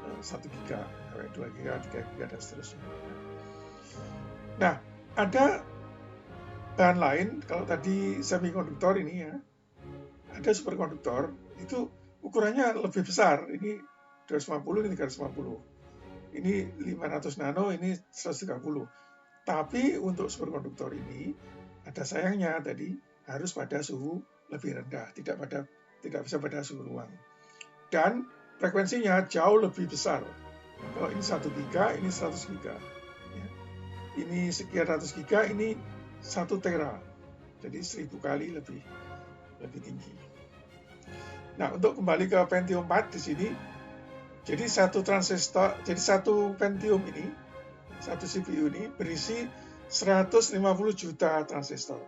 1 giga, 2 giga, 3 giga, dan seterusnya. Nah, ada bahan lain, kalau tadi semikonduktor ini ya, ada superkonduktor, itu ukurannya lebih besar, ini 250, ini 350. Ini 500 nano, ini 130. Tapi untuk superkonduktor ini ada sayangnya tadi harus pada suhu lebih rendah, tidak bisa pada suhu ruang. Dan frekuensinya jauh lebih besar. Kalau ini 1 giga, ini 100 giga. Ya. Ini sekian ratus giga, ini 1 tera. Jadi 1000 kali lebih tinggi. Nah, untuk kembali ke Pentium 4 di sini, jadi satu Pentium ini, satu CPU ini berisi 150 juta transistor.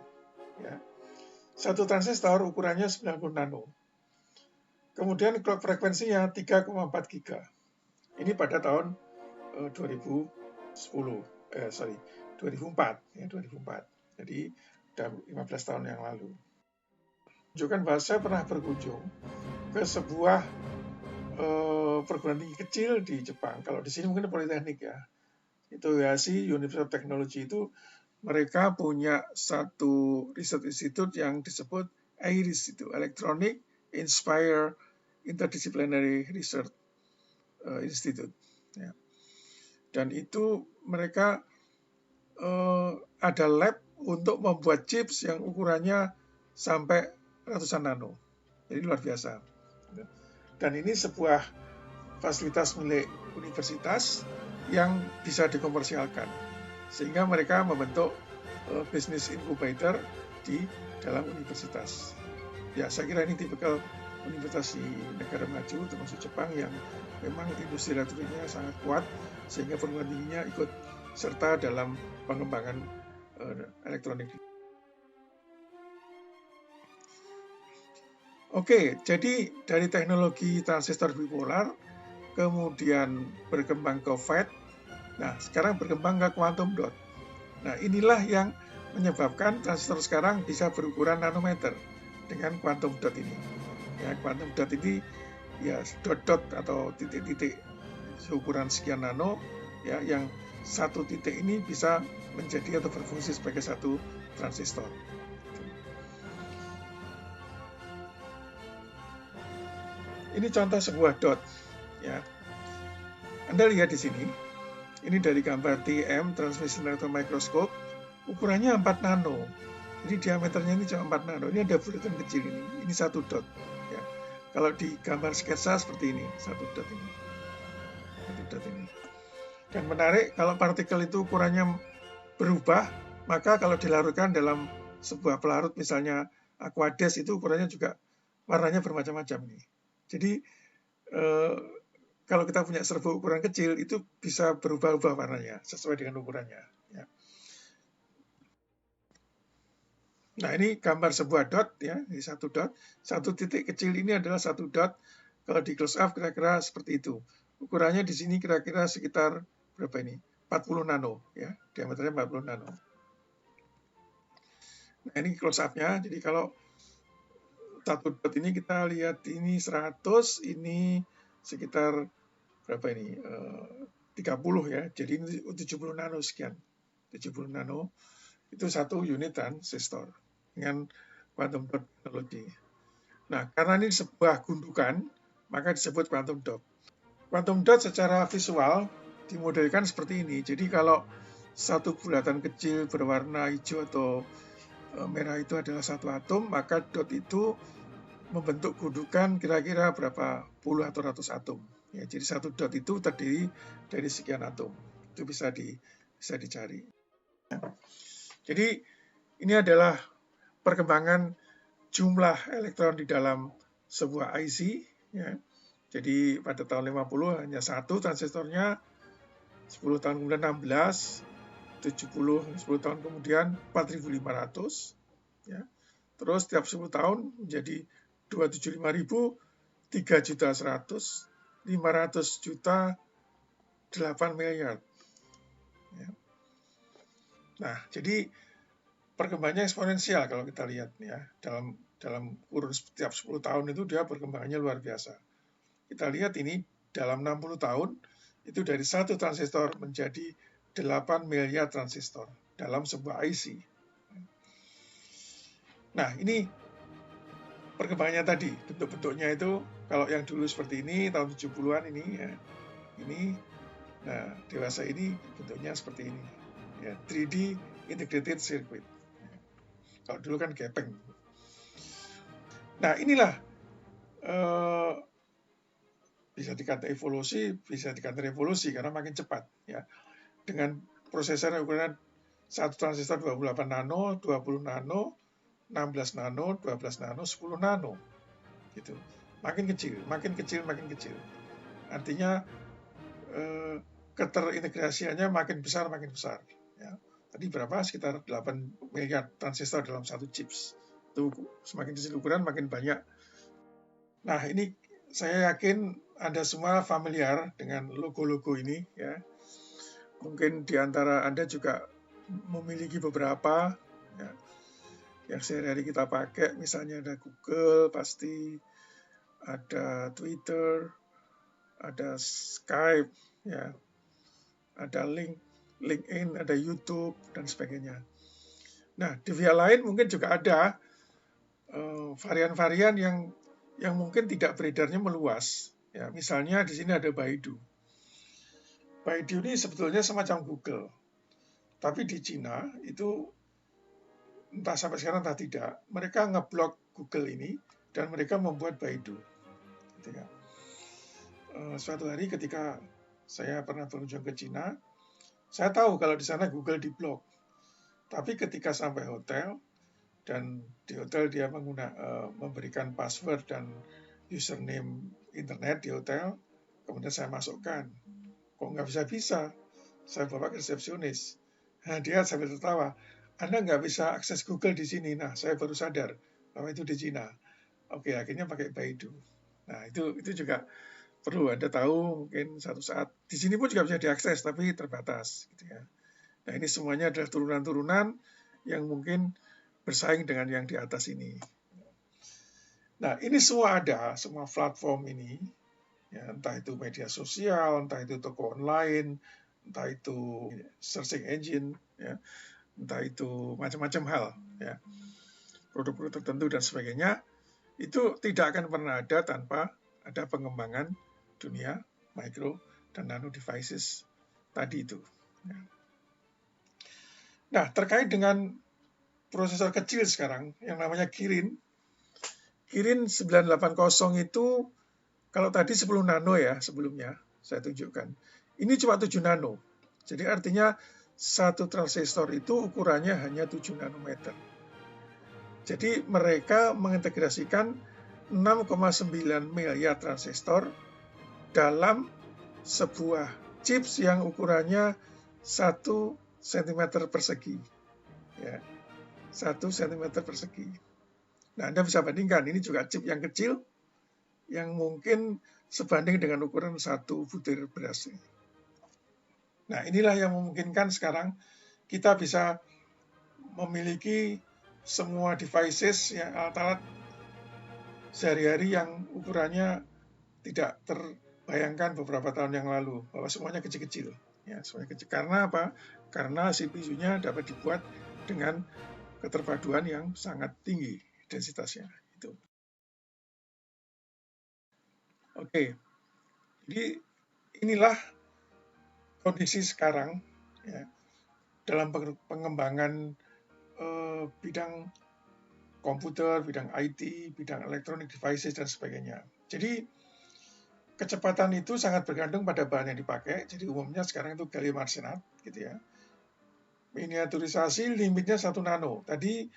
Ya. Satu transistor ukurannya 90 nano. Kemudian clock frekuensinya 3,4 giga. Ini pada tahun 2004. Ya, 2004. Jadi sudah 15 tahun yang lalu. Menunjukkan bahwa saya pernah berkunjung ke sebuah perguruan tinggi kecil di Jepang. Kalau di sini mungkin Politeknik ya. Itu Yashi University of Technology itu mereka punya satu research institute yang disebut EIRIS itu, Electronic Inspired Interdisciplinary Research Institute. Ya. Dan itu mereka ada lab untuk membuat chips yang ukurannya sampai ratusan nano. Jadi luar biasa. Dan ini sebuah fasilitas milik universitas yang bisa dikomersialkan. Sehingga mereka membentuk business incubator di dalam universitas. Ya, saya kira ini tipikal universitas di negara maju, termasuk Jepang, yang memang industri elektroniknya sangat kuat, sehingga perguruan tingginya ikut serta dalam pengembangan elektronik. Oke, jadi dari teknologi transistor bipolar, kemudian berkembang ke FET, nah sekarang berkembang ke quantum dot. Nah inilah yang menyebabkan transistor sekarang bisa berukuran nanometer dengan quantum dot ini. Ya, quantum dot ini ya dot-dot atau titik-titik seukuran sekian nano, ya, yang satu titik ini bisa menjadi atau berfungsi sebagai satu transistor. Ini contoh sebuah dot, ya. Anda lihat di sini, ini dari gambar TEM, Transmission Electron Microscope, ukurannya 4 nano. Jadi diameternya ini cuma 4 nano. Ini ada bulatan kecil ini satu dot. Ya. Kalau di gambar sketsa seperti ini, satu dot ini. Satu dot ini. Dan menarik, kalau partikel itu ukurannya berubah, maka kalau dilarutkan dalam sebuah pelarut, misalnya Aquades, itu ukurannya juga warnanya bermacam-macam nih. Jadi kalau kita punya serbuk ukuran kecil, itu bisa berubah-ubah warnanya sesuai dengan ukurannya. Ya. Nah, ini gambar sebuah dot, ya, ini satu dot. Satu titik kecil ini adalah satu dot. Kalau di close up kira-kira seperti itu. Ukurannya di sini kira-kira sekitar berapa ini? 40 nano, ya, diameternya 40 nano. Nah, ini close up-nya. Jadi kalau satu dot ini kita lihat ini 100, ini sekitar berapa ini? 30 ya. Jadi ini 70 nano sekian. 70 nano itu satu unit transistor dengan quantum dot technology. Nah, karena ini sebuah gundukan, maka disebut quantum dot. Quantum dot secara visual dimodelkan seperti ini. Jadi kalau satu bulatan kecil berwarna hijau atau merah itu adalah satu atom, maka dot itu membentuk gundukan kira-kira berapa puluh atau ratus atom. Ya, jadi satu dot itu terdiri dari sekian atom. Itu bisa dicari. Jadi ini adalah perkembangan jumlah elektron di dalam sebuah IC. Ya. Jadi pada tahun 50 hanya satu transistornya, 10 tahun kemudian 16, 10 tahun kemudian 4.500. Ya. Terus tiap 10 tahun menjadi 275.000, 3.100.000, 500 juta, 8 miliar. Ya. Nah, jadi perkembangannya eksponensial kalau kita lihat ya. Dalam kurun setiap 10 tahun itu dia perkembangannya luar biasa. Kita lihat ini dalam 60 tahun itu dari satu transistor menjadi 8 miliar transistor dalam sebuah IC. Nah, ini perkembangannya tadi, bentuk-bentuknya itu kalau yang dulu seperti ini tahun 70-an ini ya. Ini nah, dewasa ini bentuknya seperti ini. Ya, 3D integrated circuit. Kalau dulu kan gepeng. Nah, inilah bisa dikata evolusi, bisa dikata revolusi karena makin cepat ya. Dengan prosesor yang ukuran satu transistor 28 nano, 20 nano, 16 nano, 12 nano, 10 nano. Gitu. Makin kecil, makin kecil, makin kecil. Artinya keterintegrasiannya makin besar, makin besar ya. Tadi berapa? Sekitar 8 miliar transistor dalam satu chips. Itu semakin kecil ukuran makin banyak. Nah, ini saya yakin Anda semua familiar dengan logo-logo ini ya. Mungkin di antara Anda juga memiliki beberapa ya, yang sehari-hari kita pakai, misalnya ada Google, pasti ada Twitter, ada Skype, ya, ada LinkedIn, ada YouTube dan sebagainya. Nah, di via lain mungkin juga ada varian-varian yang mungkin tidak beredarnya meluas. Ya, misalnya di sini ada Baidu. Baidu ini sebetulnya semacam Google, tapi di Cina itu entah sampai sekarang entah tidak, mereka ngeblok Google ini dan mereka membuat Baidu. Gitu ya. Suatu hari ketika saya pernah berkunjung ke Cina, saya tahu kalau di sana Google diblok. Tapi ketika sampai hotel dan di hotel dia memberikan password dan username internet di hotel, kemudian saya masukkan. Kok nggak bisa-bisa? Saya bawa ke resepsionis. Nah, dia sambil tertawa. Anda nggak bisa akses Google di sini. Nah, saya baru sadar bahwa itu di Cina. Oke, akhirnya pakai Baidu. Nah, itu juga perlu Anda tahu mungkin satu saat. Di sini pun juga bisa diakses, tapi terbatas. Gitu ya. Nah, ini semuanya adalah turunan-turunan yang mungkin bersaing dengan yang di atas ini. Nah, ini semua ada, semua platform ini. Ya, entah itu media sosial, entah itu toko online, entah itu searching engine, ya, entah itu macam-macam hal, ya, produk-produk tertentu dan sebagainya, itu tidak akan pernah ada tanpa ada pengembangan dunia micro dan nano devices tadi itu. Ya. Nah, terkait dengan prosesor kecil sekarang yang namanya Kirin 980 itu, kalau tadi 10 nano ya sebelumnya saya tunjukkan, ini cuma 7 nano. Jadi artinya satu transistor itu ukurannya hanya 7 nanometer. Jadi mereka mengintegrasikan 6,9 miliar transistor dalam sebuah chips yang ukurannya 1 cm persegi. Ya, 1 cm persegi. Nah, Anda bisa bandingkan, ini juga chip yang kecil yang mungkin sebanding dengan ukuran 1 butir beras. Nah, inilah yang memungkinkan sekarang kita bisa memiliki semua devices, ya, alat-alat sehari-hari yang ukurannya tidak terbayangkan beberapa tahun yang lalu, bahwa semuanya kecil-kecil. Ya, semuanya kecil. Karena apa? Karena CPU-nya dapat dibuat dengan keterpaduan yang sangat tinggi densitasnya. Itu. Oke, jadi inilah kondisi sekarang, ya, dalam pengembangan bidang komputer, bidang IT, bidang electronic devices, dan sebagainya. Jadi kecepatan itu sangat bergantung pada bahan yang dipakai. Jadi umumnya sekarang itu gallium arsenide, gitu ya. Miniaturisasi limitnya 1 nano. Tadi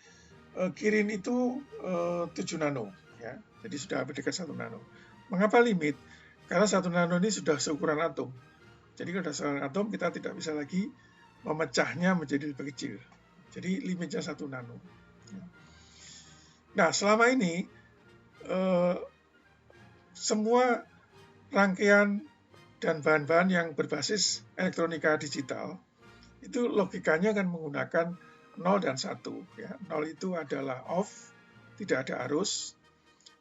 Kirin itu 7 nano, ya. Jadi sudah berdekat 1 nano. Mengapa limit? Karena 1 nano ini sudah seukuran atom. Jadi kalau sudah seukuran atom, kita tidak bisa lagi memecahnya menjadi lebih kecil. Jadi limitnya 1 nano. Nah, selama ini semua rangkaian dan bahan-bahan yang berbasis elektronika digital itu logikanya akan menggunakan 0 dan 1. Ya. 0 itu adalah off, tidak ada arus,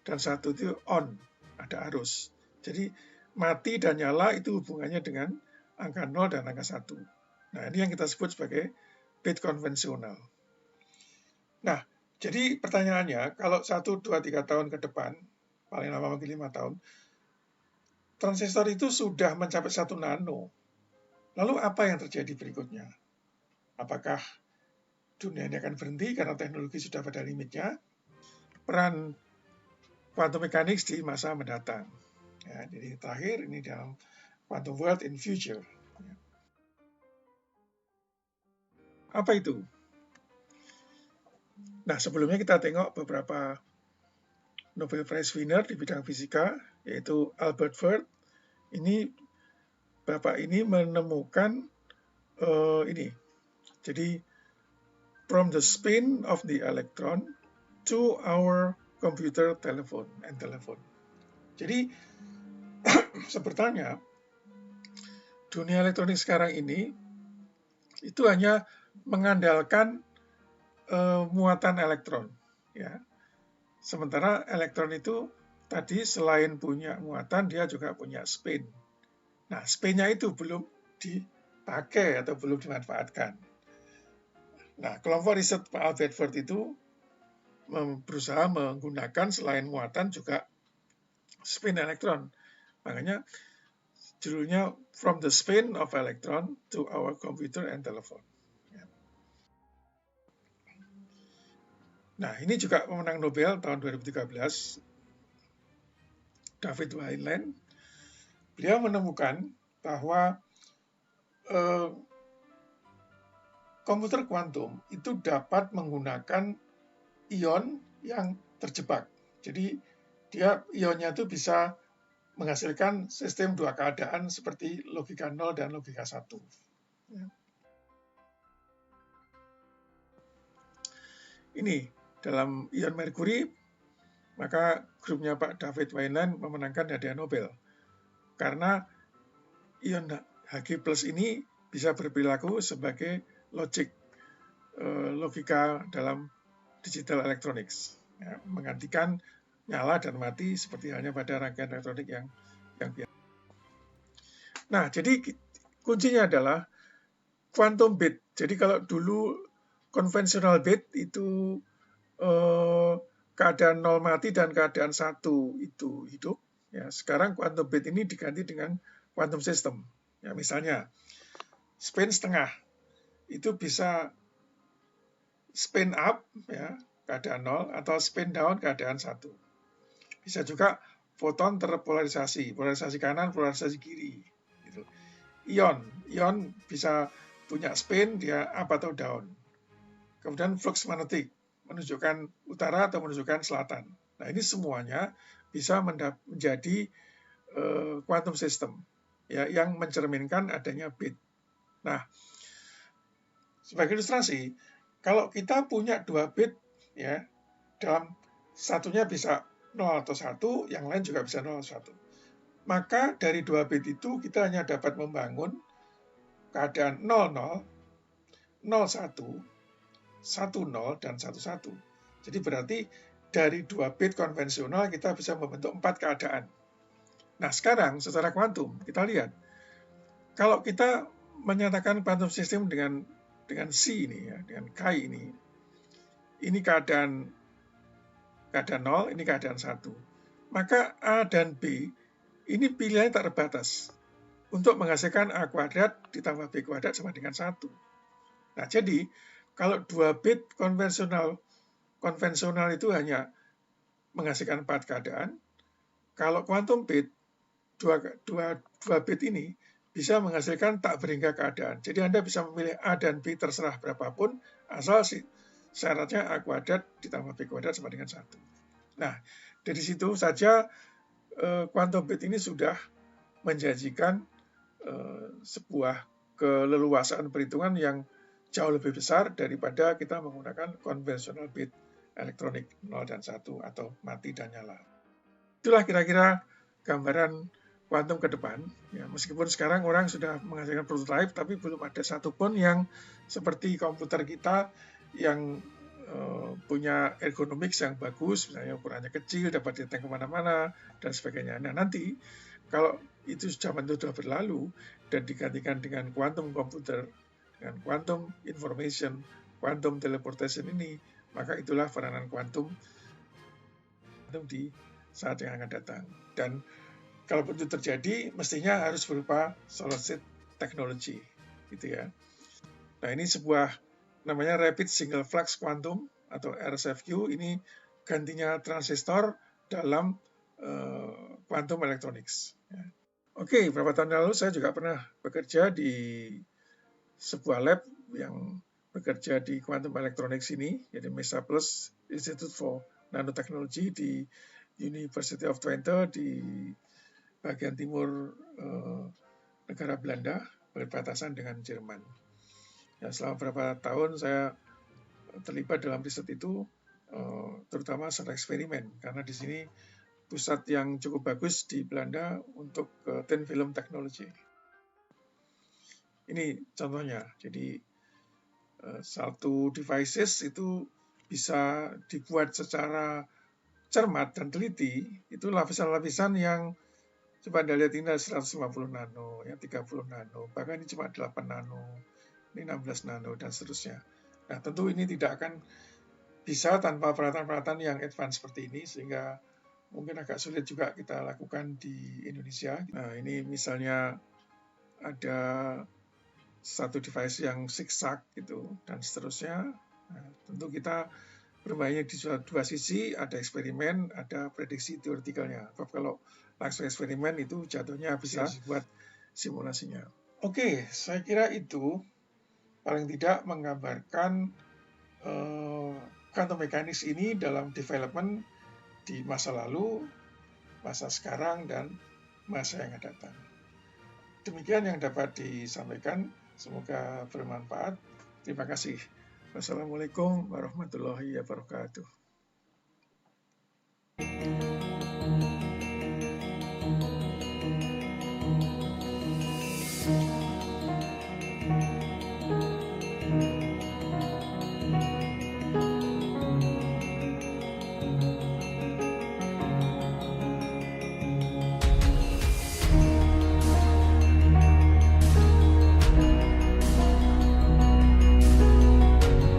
dan 1 itu on, ada arus. Jadi mati dan nyala itu hubungannya dengan angka 0 dan angka 1. Nah, ini yang kita sebut sebagai bit konvensional. Nah, jadi pertanyaannya, kalau 1, 2, 3 tahun ke depan, paling lama mungkin 5 tahun, transistor itu sudah mencapai 1 nano. Lalu apa yang terjadi berikutnya? Apakah dunia ini akan berhenti karena teknologi sudah pada limitnya? Peran quantum mechanics di masa mendatang. Ya, jadi terakhir ini dalam quantum world in future. Apa itu? Nah, sebelumnya kita tengok beberapa Nobel Prize winner di bidang fisika, yaitu Albert Fert. Ini Bapak ini menemukan ini. Jadi from the spin of the electron to our computer telephone and telephone. Jadi sebetulnya dunia elektronik sekarang ini itu hanya mengandalkan muatan elektron, ya. Sementara elektron itu tadi selain punya muatan, dia juga punya spin. Nah, spinnya itu belum dipakai atau belum dimanfaatkan. Nah, kelompok riset Pak Albert Fert itu berusaha menggunakan selain muatan juga spin elektron. Makanya judulnya From the Spin of Electron to Our Computer and Telephone. Nah, ini juga pemenang Nobel tahun 2013, David Wineland. Beliau menemukan bahwa komputer kuantum itu dapat menggunakan ion yang terjebak. Jadi ionnya itu bisa menghasilkan sistem dua keadaan seperti logika 0 dan logika 1. Ini dalam ion merkuri, maka grupnya Pak David Wineland memenangkan hadiah Nobel. Karena ion Hg+ ini bisa berperilaku sebagai logika dalam digital electronics, ya, menggantikan nyala dan mati seperti halnya pada rangkaian elektronik yang biasa. Nah, jadi kuncinya adalah quantum bit. Jadi kalau dulu konvensional bit itu keadaan 0 mati dan keadaan 1 itu hidup. Ya, sekarang quantum bit ini diganti dengan quantum system. Ya, misalnya spin setengah itu bisa spin up ya keadaan 0 atau spin down keadaan 1. Bisa juga foton terpolarisasi, polarisasi kanan, polarisasi kiri. Gitu. Ion bisa punya spin dia up atau down. Kemudian flux magnetik menunjukkan utara atau menunjukkan selatan. Nah, ini semuanya bisa menjadi quantum system ya yang mencerminkan adanya bit. Nah, sebagai ilustrasi, kalau kita punya 2 bit ya, dalam satunya bisa 0 atau 1, yang lain juga bisa 0 atau 1. Maka dari 2 bit itu kita hanya dapat membangun keadaan 00, 01, 10 dan 11. Jadi berarti dari 2 bit konvensional kita bisa membentuk 4 keadaan. Nah, sekarang secara kuantum kita lihat kalau kita menyatakan quantum system dengan C ini ya, dengan chi ini keadaan 0, ini keadaan 1. Maka A dan B ini pilihannya tak terbatas untuk menghasilkan A kuadrat ditambah B kuadrat sama dengan 1. Nah, jadi kalau 2 bit konvensional itu hanya menghasilkan 4 keadaan. Kalau quantum bit, 2 bit ini bisa menghasilkan tak berhingga keadaan. Jadi Anda bisa memilih A dan B terserah berapapun, asal syaratnya A kuadrat ditambah B kuadrat sama dengan 1. Nah, dari situ saja quantum bit ini sudah menjanjikan sebuah keleluasaan perhitungan yang jauh lebih besar daripada kita menggunakan konvensional bit elektronik 0 dan 1 atau mati dan nyala. Itulah kira-kira gambaran kuantum ke depan. Ya, meskipun sekarang orang sudah menghasilkan prototipe, tapi belum ada satupun yang seperti komputer kita yang punya ergonomics yang bagus, misalnya ukurannya kecil, dapat diteng kemana-mana, dan sebagainya. Nah, nanti kalau itu zaman itu sudah berlalu dan digantikan dengan quantum computer, dengan quantum information, quantum teleportation ini, maka itulah peranan kuantum di saat yang akan datang. Dan kalau itu terjadi, mestinya harus berupa solid state technology, gitu ya. Nah, ini sebuah namanya Rapid Single Flux Quantum atau RSFQ. Ini gantinya transistor dalam quantum electronics. Ya. Oke, beberapa tahun lalu saya juga pernah bekerja di sebuah lab yang bekerja di quantum electronics ini, yaitu Mesa Plus Institute for Nanotechnology di University of Twente di bagian timur negara Belanda, berbatasan dengan Jerman. Ya, selama beberapa tahun saya terlibat dalam riset itu, terutama secara eksperimen, karena di sini pusat yang cukup bagus di Belanda untuk thin film technology. Ini contohnya, jadi satu devices itu bisa dibuat secara cermat dan teliti, itu lapisan-lapisan yang coba Anda lihat ini 150 nano, ya 30 nano, bahkan ini cuma 8 nano, ini 16 nano, dan seterusnya. Nah, tentu ini tidak akan bisa tanpa peralatan-peralatan yang advance seperti ini, sehingga mungkin agak sulit juga kita lakukan di Indonesia. Nah, ini misalnya ada satu device yang zigzag gitu, dan seterusnya. Nah, tentu kita bermainnya di dua sisi, ada eksperimen, ada prediksi teoretikalnya. Kalau langsung eksperimen itu jatuhnya bisa dibuat simulasinya. Oke, saya kira itu paling tidak menggambarkan quantum mechanics ini dalam development di masa lalu, masa sekarang, dan masa yang akan datang. Demikian yang dapat disampaikan, semoga bermanfaat. Terima kasih. Wassalamualaikum warahmatullahi wabarakatuh.